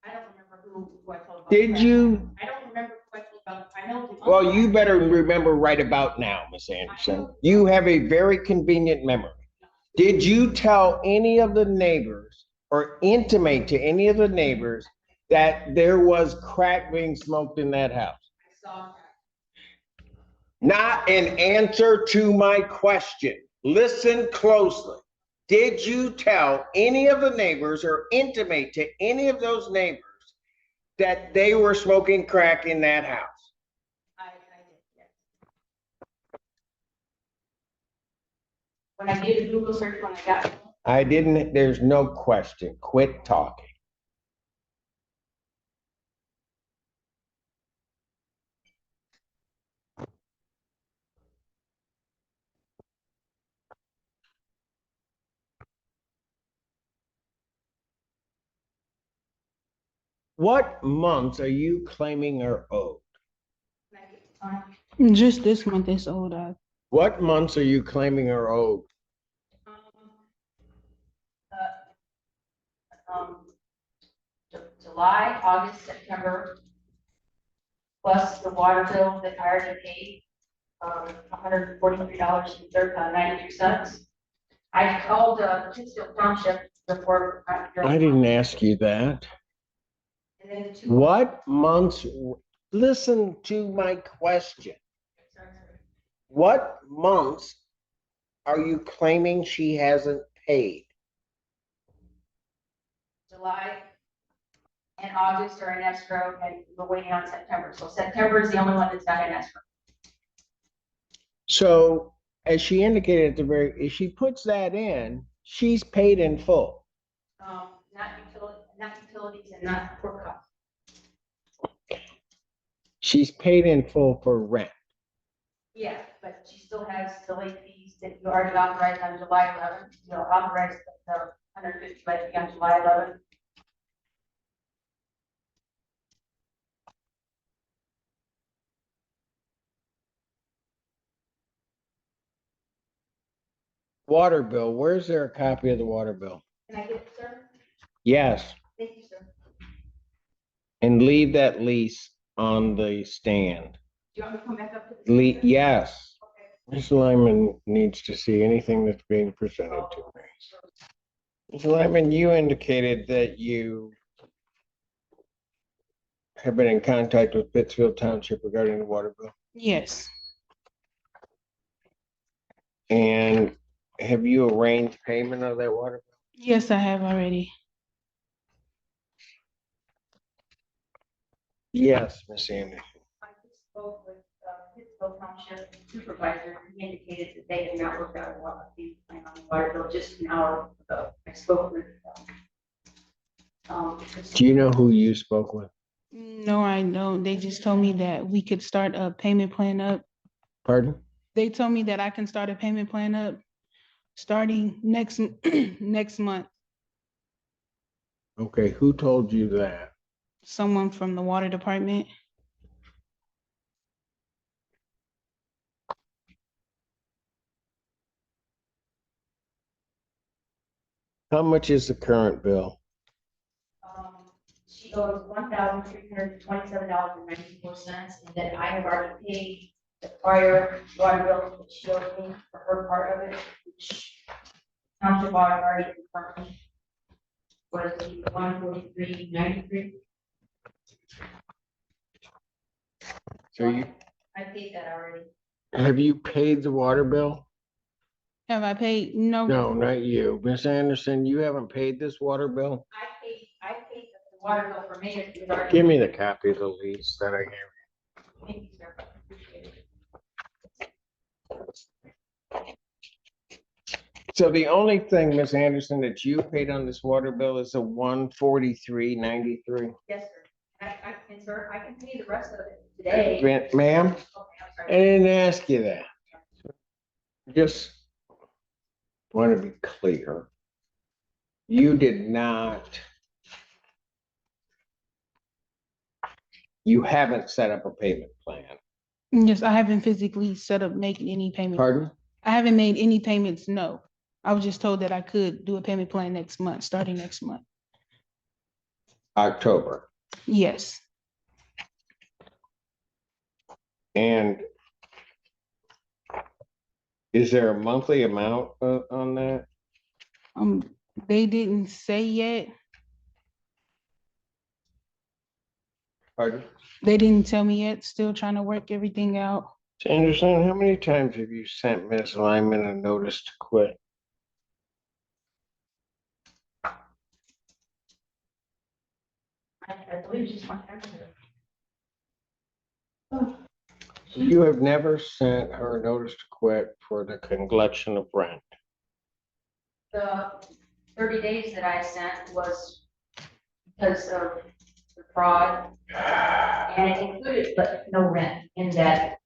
I don't remember who I told about. Did crack. you? I don't remember who I told about. I know. Well, you better remember right about now, Miss Anderson. You have a very convenient memory. Did you tell any of the neighbors or intimate to any of the neighbors that there was crack being smoked in that house? I saw crack. Not an answer to my question. Listen closely. Did you tell any of the neighbors or intimate to any of those neighbors that they were smoking crack in that house? I did, yes. When I did a Google search when I got. I didn't, there's no question. Quit talking. What months are you claiming are owed? Just this month is old. What months are you claiming are owed? July, August, September, plus the water bill that I already paid, $143.93. I called Pittsfield Township before. I didn't ask you that. And then the two. What months, listen to my question. What months are you claiming she hasn't paid? July and August are in escrow, and we're waiting on September. So September is the only one that's not in escrow. So as she indicated at the very, if she puts that in, she's paid in full. Not utilities and not court costs. She's paid in full for rent. Yeah, but she still has the late fees that you already authorized on July 11th. You know, authorized the 150 late fee on July 11th. Water bill, where's there a copy of the water bill? Can I get it, sir? Yes, Thank you, sir. and leave that lease on the stand. Do you want me to come back up to the? Yes, Okay. Ms. Lyman needs to see anything that's being presented to me. Ms. Lyman, you indicated that you have been in contact with Pittsfield Township regarding the water bill. Yes. And have you arranged payment of that water bill? Yes, I have already. Yes, Ms. Anderson. I just spoke with Pittsfield Township supervisor. He indicated that they had not worked out a lot of these on the water bill just an hour ago. I spoke with. Do you know who you spoke with? No, I don't. They just told me that we could start a payment plan up. Pardon? They told me that I can start a payment plan up starting next next month. Okay, who told you that? Someone from the water department. How much is the current bill? She owes $1,327.94, and then I have already paid the prior water bill that she owed me for her part of it, which township water already confirmed was $143.93. So I paid that already. have you paid the water bill? Have I paid? No. No, not you. Ms. Anderson, you haven't paid this water bill? I paid the water bill for me. Give me the copy of the lease that I gave you. Thank you, sir. Appreciate it. So the only thing, Ms. Anderson, that you paid on this water bill is a $143.93. Yes, sir. And sir, I can pay the rest of it today. Ma'am, Okay, I'm I sorry. didn't ask you that. Just want to be clear. You did not. You haven't set up a payment plan. Yes, I haven't physically set up making any payment. Pardon? I haven't made any payments, no. I was just told that I could do a payment plan next month, starting next month. October. Yes. And is there a monthly amount on that? They didn't say yet. Pardon? They didn't tell me yet, still trying to work everything out. Anderson, how many times have you sent Ms. Lyman a notice to quit? I believe just one time. You have never sent her a notice to quit for the collection of rent. The 30 days that I sent was because of the fraud, and it included, but no rent, in that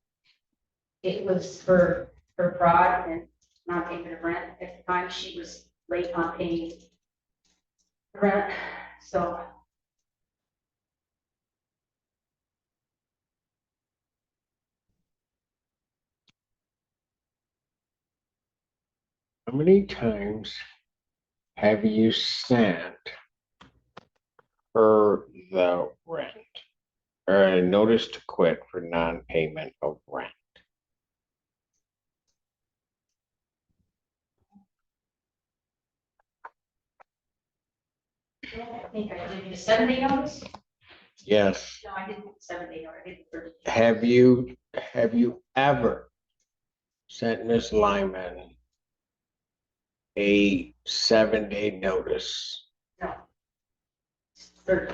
it was for fraud and non-payment of rent. At the time, she was late on paying rent, so. How many times have you sent her the rent or a notice to quit for non-payment of rent? I think I did the 7-day notice. Yes. No, I didn't do the 7-day notice. I did the 30. Have you ever sent Miss Lyman a 7-day notice? No. 30.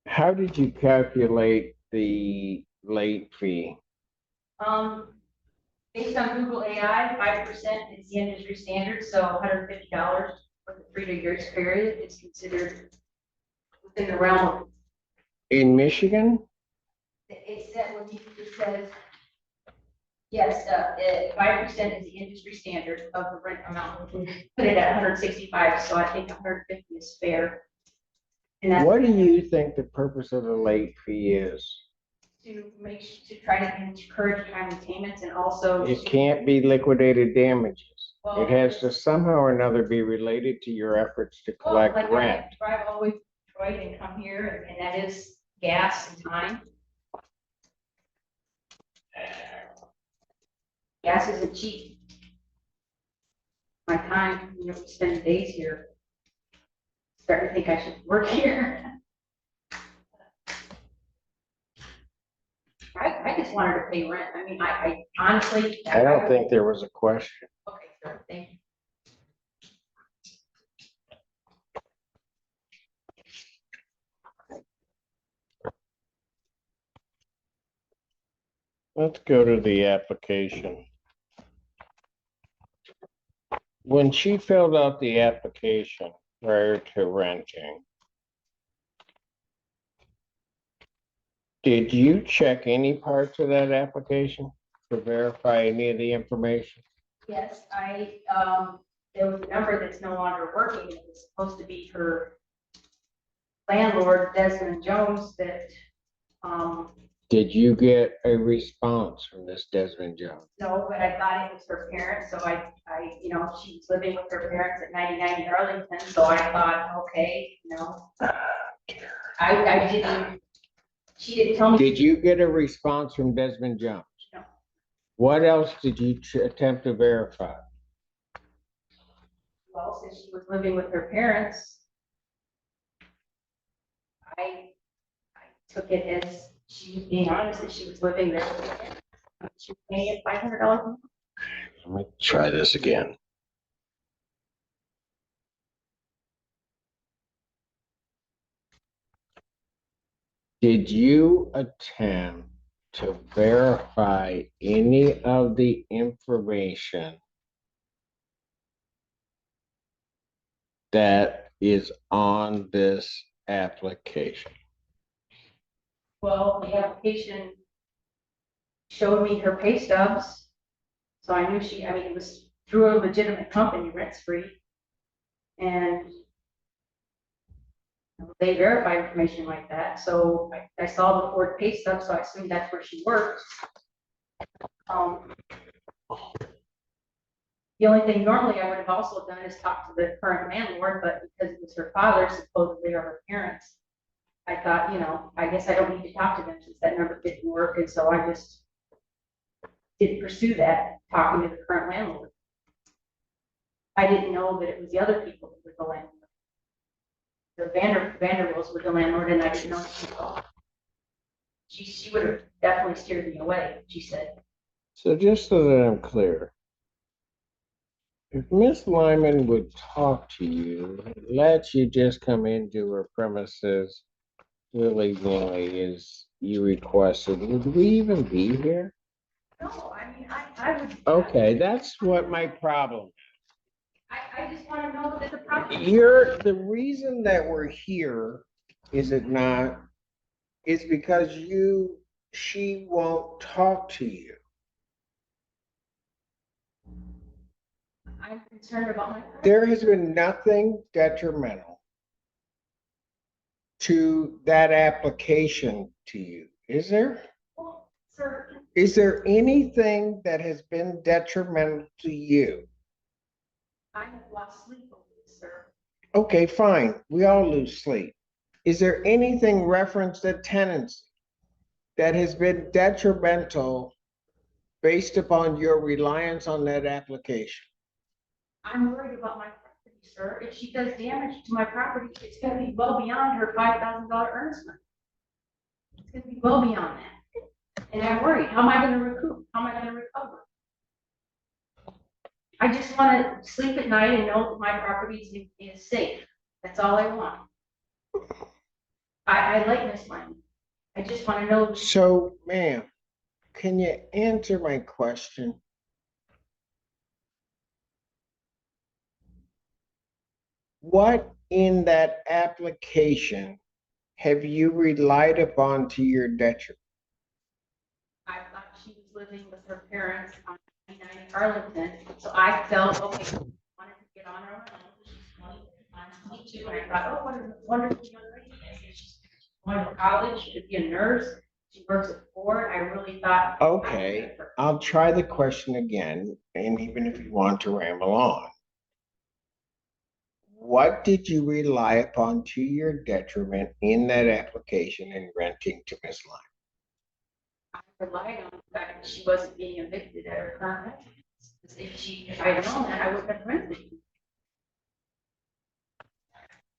How did you calculate the late fee? Based on Google AI, 5% is the industry standard, so $150 for the 3 years period is considered within the realm of. In Michigan? It said, when it says, yes, 5% is the industry standard of the rent amount. We put it at 165, so I think 150 is fair. And that's What do you think the purpose of the late fee is? to try to encourage timely payments, and also. It can't be liquidated damages. It has to somehow or another be related to your efforts to collect like rent. I drive all the way to Detroit and come here, and that is gas and time. Gas isn't cheap. My time, spend days here. Starting to think I should work here. I just wanted to pay rent. I mean, I honestly. I don't think there was a question. Okay, sir, thank you. Let's go to the application. When she filled out the application prior to renting, did you check any parts of that application to verify any of the information? Yes, there was a number that's no longer working. It was supposed to be her landlord, Desmond Jones, that, Did you get a response from this Desmond Jones? no, but I thought it was her parents, so I, she was living with her parents at 99 Arlington, so I thought, okay, I didn't, she didn't tell me. Did you get a response from Desmond Jones? No. What else did you attempt to verify? Well, since she was living with her parents, I took it as she was being honest that she was living there. She was paying $500. Let me try this again. Did you attempt to verify any of the information that is on this application? Well, the application showed me her pay stubs, so I knew it was through a legitimate company, Rent Spree, and they verify information like that. So I saw the Ford pay stub, so I assumed that's where she worked. The only thing normally I would have also done is talk to the current landlord, but because it was her father, supposedly, or her parents, I thought, I guess I don't need to talk to them since that number didn't work, and so I just didn't pursue that, talking to the current landlord. I didn't know that it was the other people that were the landlord. The Vanderbilts were the landlord, and I didn't know anything about it. She would have definitely steered me away, she said. So just so that I'm clear, if Miss Lyman would talk to you, let you just come into her premises willy-nilly as you requested. Would we even be here? No, I mean, I would. Okay, that's what my problem. I just want to know that the property. The reason that we're here, is it not, is because she won't talk to you. I'm concerned about my. There has been nothing detrimental to that application to you, is there? Well, sir, Is there anything that has been detrimental to you? I have lost sleep over this, sir. Okay, fine. We all lose sleep. Is there anything referenced to tenancy that has been detrimental based upon your reliance on that application? I'm worried about my property, sir. If she does damage to my property, it's gonna be well beyond her $5,000 earnest money. It's gonna be well beyond that. And I'm worried, how am I gonna recoup? How am I gonna recover? I just wanna sleep at night and know that my property is safe. That's all I want. I like this money. I just wanna know. So, ma'am, can you answer my question? What in that application have you relied upon to your detriment? I thought she was living with her parents on 99 Arlington, so I felt, okay, wanted to get on her own. She's 20, I'm 22, and I thought, oh, what a wonderful young lady. She's going to college, she could be a nurse, she works at Ford. I really thought. Okay, I'll try the question again, and even if you want to ramble on. What did you rely upon to your detriment in that application in renting to Miss Lyman? I relied on the fact that she wasn't being evicted at her current residence. If I had known that, I would have rented.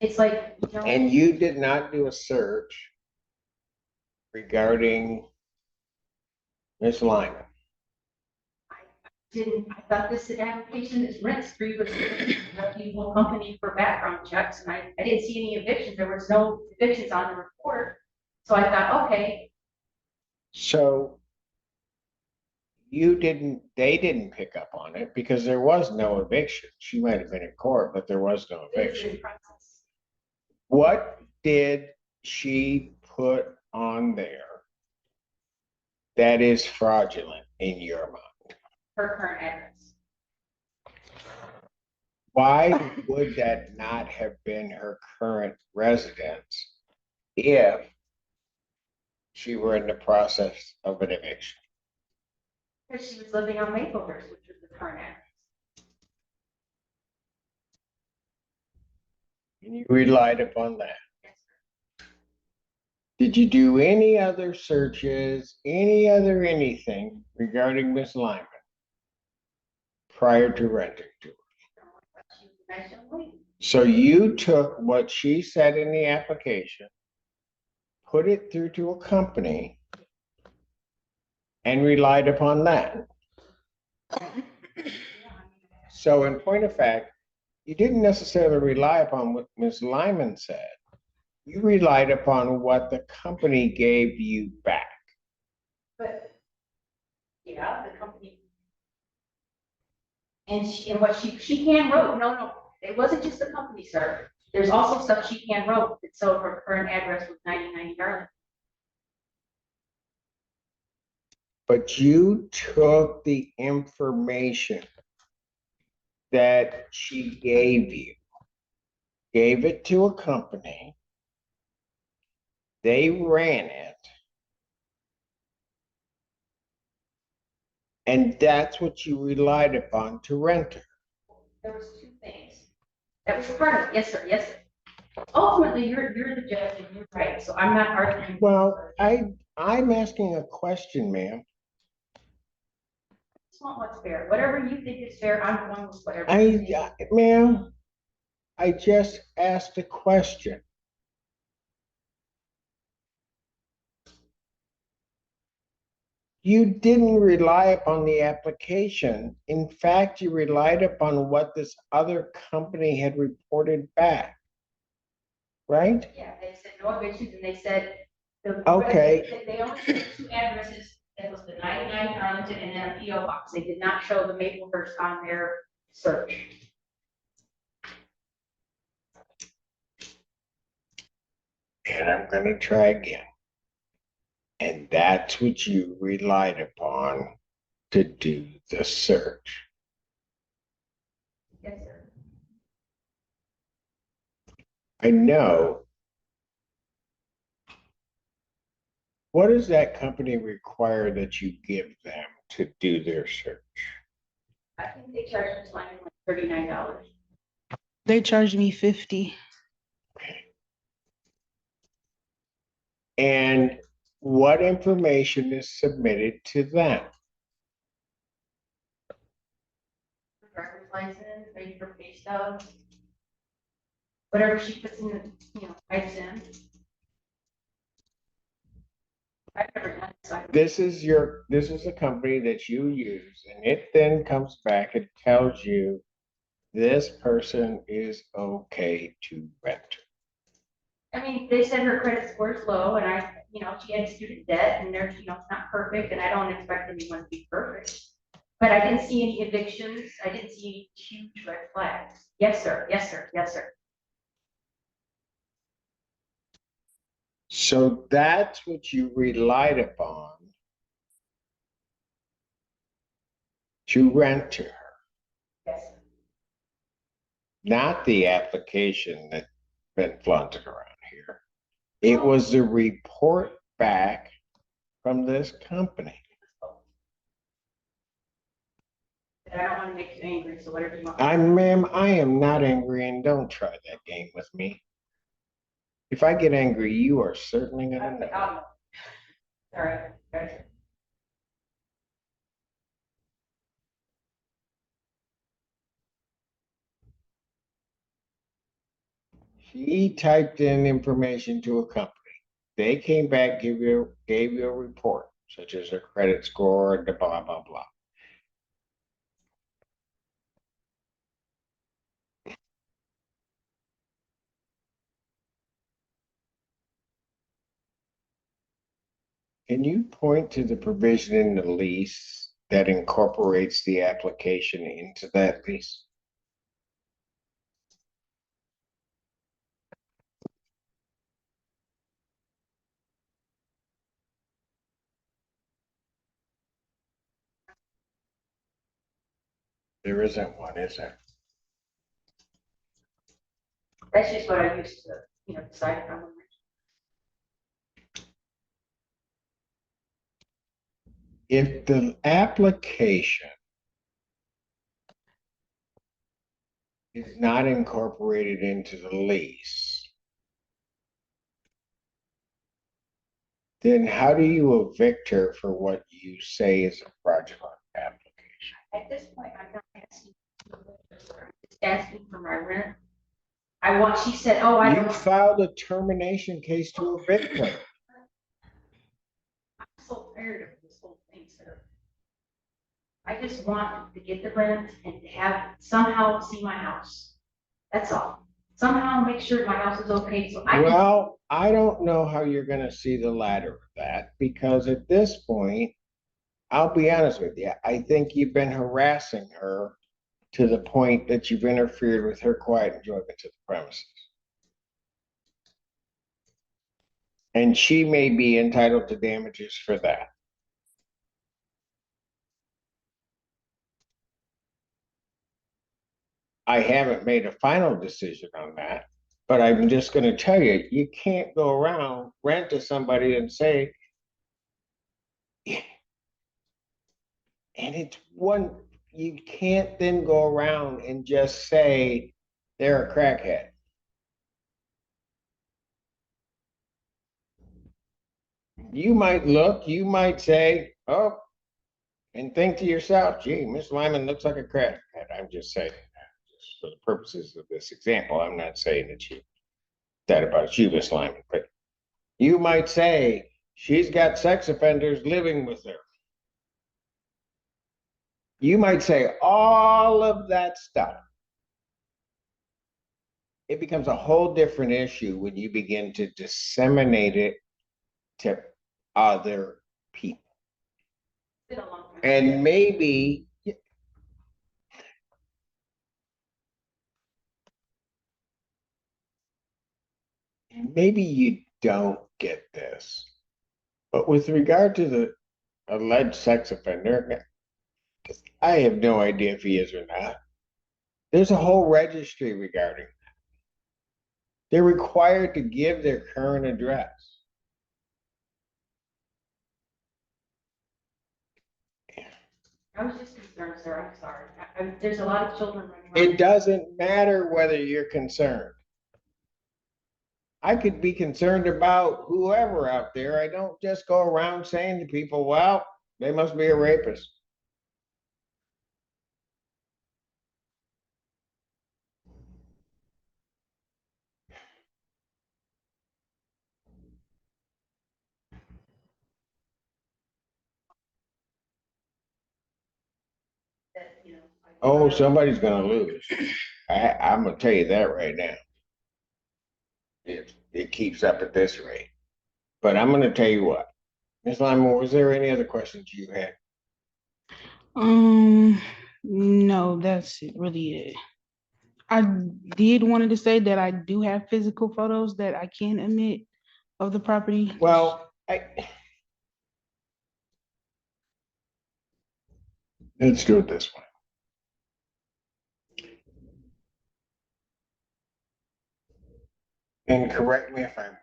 It's like, you know. And you did not do a search regarding Miss Lyman? I thought this application is rent-free with a reputable company for background checks, and I didn't see any evictions. There was no evictions on the report. So I thought, okay. So they didn't pick up on it because there was no eviction. She might have been in court, but there was no eviction. What did she put on there that is fraudulent in your mind? Her current address. Why would that not have been her current residence if she were in the process of an eviction? Because she was living on Maplehurst, which was the current address. And you relied upon that. Yes, sir. Did you do any other searches, any other anything regarding Miss Lyman prior to renting to her? She was a nice young lady. So you took what she said in the application, put it through to a company, and relied upon that. So in point of fact, you didn't necessarily rely upon what Ms. Lyman said. You relied upon what the company gave you back. But yeah, the company. And what she hand wrote, no, it wasn't just the company, sir. There's also stuff she hand wrote that so her current address was 99 Garland. But you took the information that she gave you, gave it to a company, they ran it, and that's what you relied upon to rent her. There was two things. That was part of it. Yes, sir. Yes, sir. Ultimately, you're the judge and you're right. So I'm not arguing. Well, I'm asking a question, ma'am. It's not what's fair. Whatever you think is fair, I'm going with whatever. Ma'am, I just asked a question. You didn't rely upon the application. In fact, you relied upon what this other company had reported back. right? Yeah, they said no evictions, and they said. Okay. They only said two addresses, that was the 99 Arlington and then a PO box. They did not show the Maplehurst on their search. And I'm gonna try again. And that's what you relied upon to do the search. Yes, sir. I know. What does that company require that you give them to do their search? I think they charged us like $39. They charged me 50. And what information is submitted to them? Driver's license, maybe her pay stub. Whatever she puts in, types in. I've never done it, so This is a company that you use, and it then comes back and tells you this person is okay to rent. I mean, they said her credit score is low, and she had student debt, and there's, it's not perfect, and I don't expect anyone to be perfect. But I didn't see any evictions. I didn't see any huge red flags. Yes, sir. Yes, sir. Yes, sir. So that's what you relied upon to rent to her, Yes, sir. not the application that's been flaunted around here. It was the report back from this company. But I don't want to make you angry, so whatever you want. Ma'am, I am not angry, and don't try that game with me. If I get angry, you are certainly gonna know. All right. Gotcha. He typed in information to a company. They came back, gave you a report, such as a credit score and the blah blah blah. Can you point to the provision in the lease that incorporates the application into that lease? There isn't one, is there? That's just what I used to, decide if I want. If the application is not incorporated into the lease, then how do you evict her for what you say is a fraudulent application? At this point, I'm not asking. I'm just asking for my rent. She said, oh, I You don't. filed a termination case to evict her. I'm so tired of this whole thing, sir. I just want to get the rent and to have somehow see my house. That's all. Somehow make sure my house is okay, so Well, I don't know how you're gonna see the latter of that, because at this point, I'll be honest with you, I think you've been harassing her to the point that you've interfered with her quiet enjoyment of the premises. And she may be entitled to damages for that. I haven't made a final decision on that, but I'm just gonna tell you, you can't go around, rent to somebody and say, and it's you can't then go around and just say they're a crackhead. You might say, oh, and think to yourself, gee, Miss Lyman looks like a crackhead. I'm just saying that just for the purposes of this example. I'm not saying that about you, Miss Lyman, but you might say she's got sex offenders living with her. You might say all of that stuff. it becomes a whole different issue when you begin to disseminate it to other people. And maybe you don't get this, but with regard to the alleged sex offender, I have no idea if he is or not. There's a whole registry regarding. They're required to give their current address. I was just concerned, sir, I'm sorry. There's a lot of children running around. It doesn't matter whether you're concerned. I could be concerned about whoever out there. I don't just go around saying to people, well, they must be a rapist. That, you know, Oh, somebody's gonna lose. I'm gonna tell you that right now. It keeps up at this rate. But I'm gonna tell you what. Ms. Lyman, was there any other questions you had? No, that's really it. I did wanted to say that I do have physical photos that I can admit of the property. Well, let's do it this way. And correct me if I'm wrong.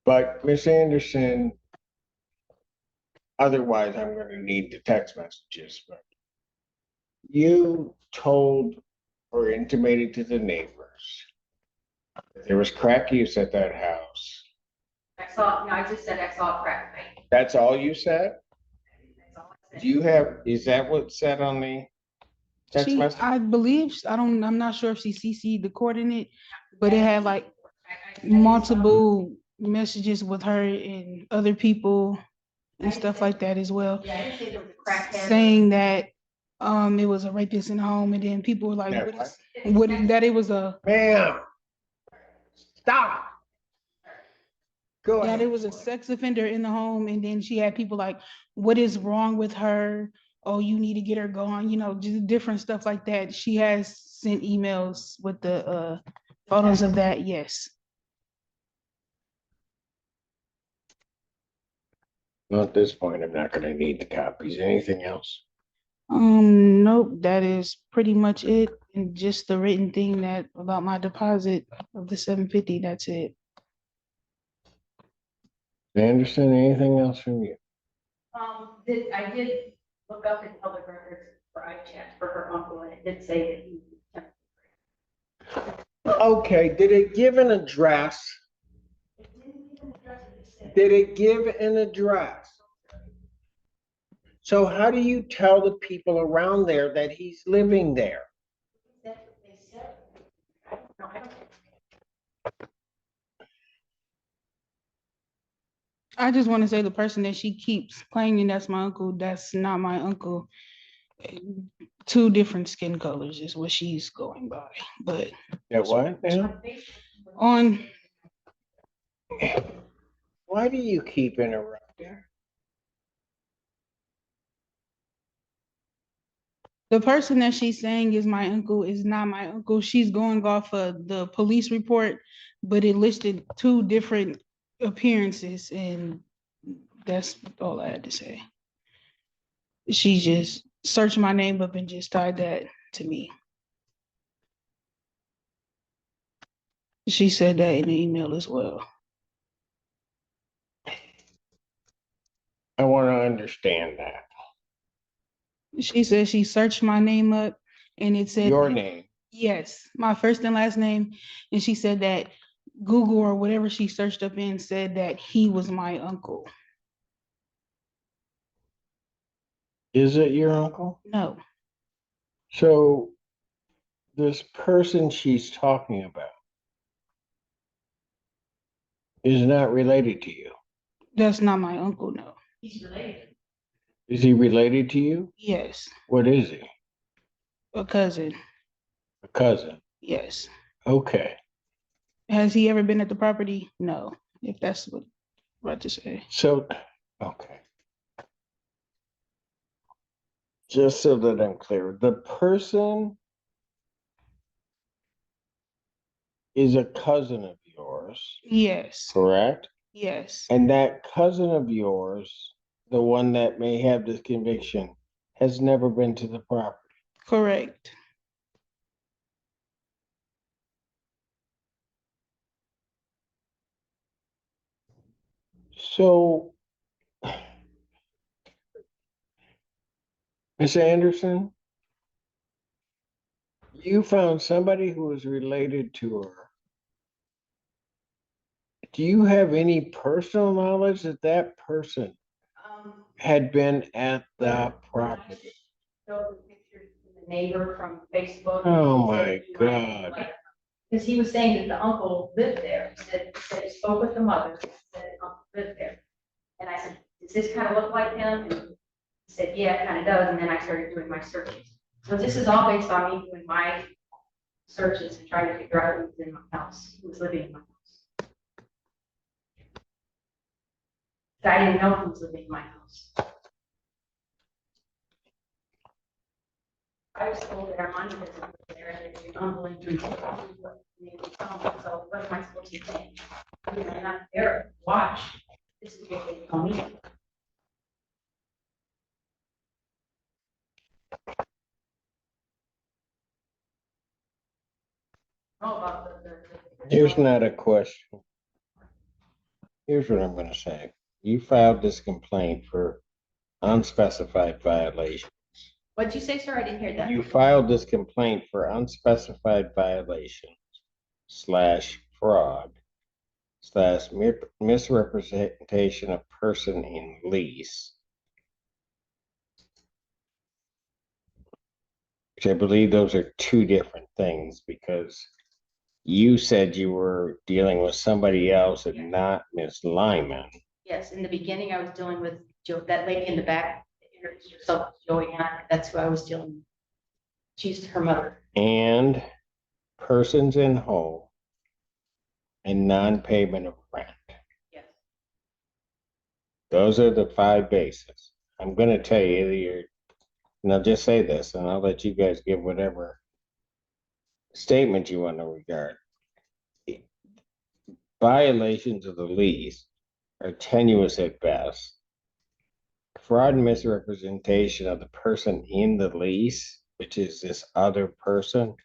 But Miss Anderson, otherwise I'm going to need the text messages. But you told or intimated to the neighbors that there was crack use at that house. I just said I saw a crack pipe. That's all you said? That's all I said. Do you have, is that what's said on the text message? I believe, I'm not sure if she CC'd the court in it, but it had like multiple messages with her and other people and stuff like that as well. Yeah, I didn't say there was a crackhead. Saying that it was a rapist in the home, and then people were like, Yeah, that it was a Ma'am, stop. Go that ahead. it was a sex offender in the home, and then she had people like, what is wrong with her? Oh, you need to get her gone, just different stuff like that. She has sent emails with the photos of that, yes. Well, at this point, I'm not gonna need the copies. Anything else? Nope, that is pretty much it. And just the written thing that about my deposit of the 750, that's it. Anderson, anything else from you? I did look up in public records for iChat for her uncle, and it did say that he. Okay, did it give an address? Did it give an address? So how do you tell the people around there that he's living there? That's what they said. I don't know. I just want to say the person that she keeps claiming that's my uncle, that's not my uncle. Two different skin colors is what she's going by, but That what now? on, Why do you keep interrupting? the person that she's saying is my uncle is not my uncle. She's going off of the police report, but it listed two different appearances, and that's all I had to say. She just searched my name up and just tied that to me. She said that in the email as well. I want to understand that. She said she searched my name up and it said Your name. yes, my first and last name. And she said that Google or whatever she searched up in said that he was my uncle. Is it your uncle? No, So this person she's talking about is not related to you. that's not my uncle. No. He's related. Is he related to you? Yes, What is he? a cousin. cousin. Yes. Okay. Has he ever been at the property? No, if that's what I'm about to say. So, okay. Just so that I'm clear, the person is a cousin of yours, Yes, correct? yes, And that cousin of yours, the one that may have this conviction, has never been to the property. correct. So, Miss Anderson, you found somebody who is related to her. Do you have any personal knowledge that that person had been at the property? Showed the pictures to the neighbor from Facebook. Oh He said my he might God. like- Because he was saying that the uncle lived there. He said he spoke with the mother, said the uncle lived there. And I said, does this kind of look like him? And he said, yeah, it kind of does. And then I started doing my searches. So this is all based on me doing my searches and trying to figure out who was in my house, who was living in my house. I didn't know who was living in my house. I was told that our money doesn't live there and that you're unwilling to so what am I supposed to say? I mean, I'm not there to watch. This is what they tell me. Know about Here's not a question. Here's what I'm gonna say. You filed this complaint for unspecified violation. What'd you say, sir? I didn't hear that. You filed this complaint for unspecified violation / fraud / misrepresentation of person in lease. Which I believe those are two different things because you said you were dealing with somebody else and not Miss Lyman. Yes, in the beginning, I was dealing with that lady in the back, that introduced herself as Joanne. That's who I was dealing with. She's her mother. And persons in home and non-payment of rent. Yes. Those are the 5 bases. I'm going to tell you, and I'll just say this, and I'll let you guys give whatever statement you want to regard. Violations of the lease are tenuous at best. Fraud and misrepresentation of the person in the lease, which is this other person.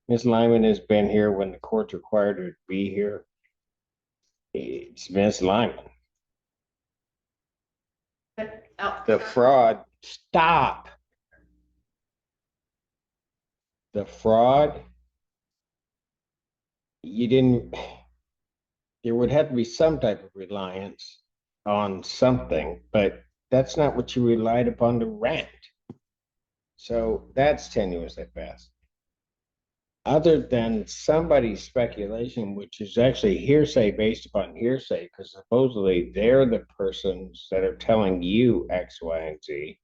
Ms. Lyman has been here when the court required her to be here. It's Ms. Lyman. But, The fraud, stop. The fraud, you didn't, there would have to be some type of reliance on something, but that's not what you relied upon to rent. So that's tenuous at best. Other than somebody's speculation, which is actually hearsay based upon hearsay, because supposedly they're the persons that are telling you X, Y, and Z.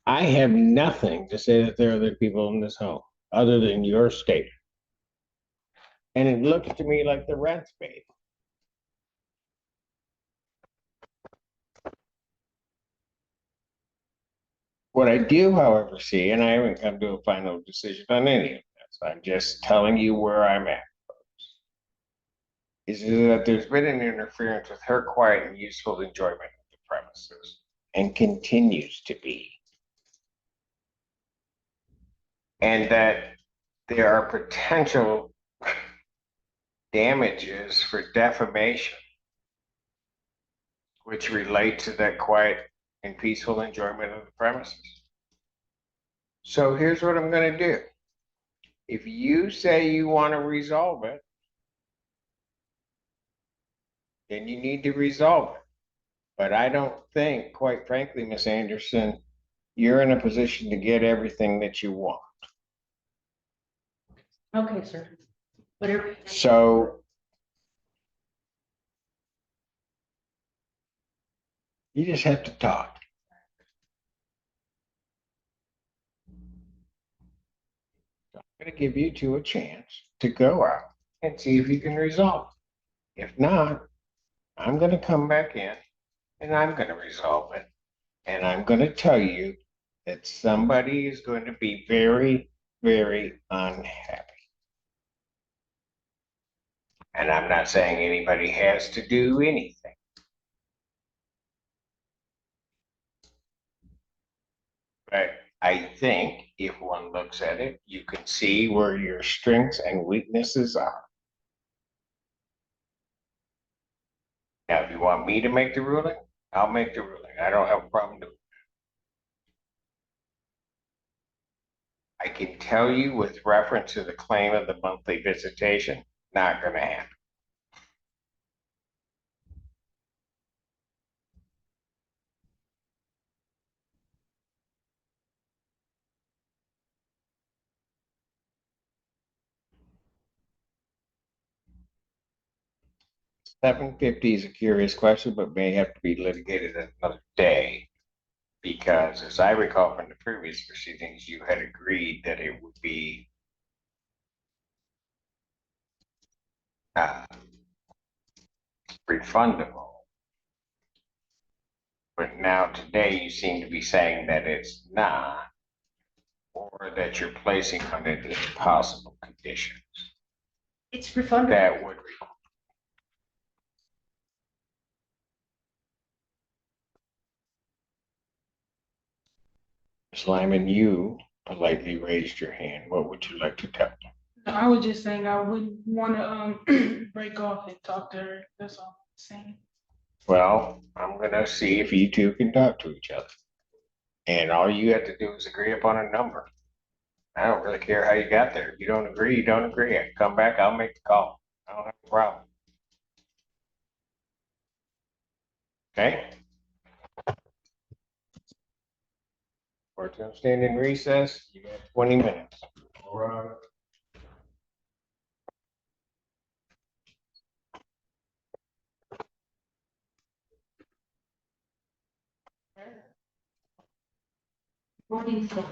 I have nothing to say that there are other people in this home other than your statement. And it looks to me like the rent's paid. What I do, however, see, and I haven't come to a final decision on any of this, I'm just telling you where I'm at, is that there's been an interference with her quiet and useful enjoyment of the premises and continues to be. And that there are potential damages for defamation, which relate to that quiet and peaceful enjoyment of the premises. So here's what I'm going to do. If you say you want to resolve it, then you need to resolve it. But I don't think, quite frankly, Miss Anderson, you're in a position to get everything that you want. okay, sir. Whatever. So you just have to talk. going to give you two a chance to go out and see if you can resolve it. If not, I'm going to come back in and I'm going to resolve it. And I'm going to tell you that somebody is going to be very, very unhappy. And I'm not saying anybody has to do anything. But I think if one looks at it, you can see where your strengths and weaknesses are. Now, if you want me to make the ruling, I'll make the ruling. I don't have a problem doing it. I can tell you with reference to the claim of the monthly visitation, not going to happen. $750 is a curious question, but may have to be litigated another day. Because as I recall from the previous proceedings, you had agreed that it would be refundable. But now today you seem to be saying that it's not, or that you're placing under the impossible conditions. It's refundable. That would Ms. Lyman, you politely raised your hand. What would you like to tell them? I was just saying I wouldn't want to break off and talk to her. That's all I'm saying. Well, I'm gonna see if you two can talk to each other. And all you have to do is agree upon a number. I don't really care how you got there. If you don't agree, you don't agree. I come back, I'll make the call. I don't have a problem. Okay? Court's gonna stand in recess. You got 20 minutes. All right. Morning, sir.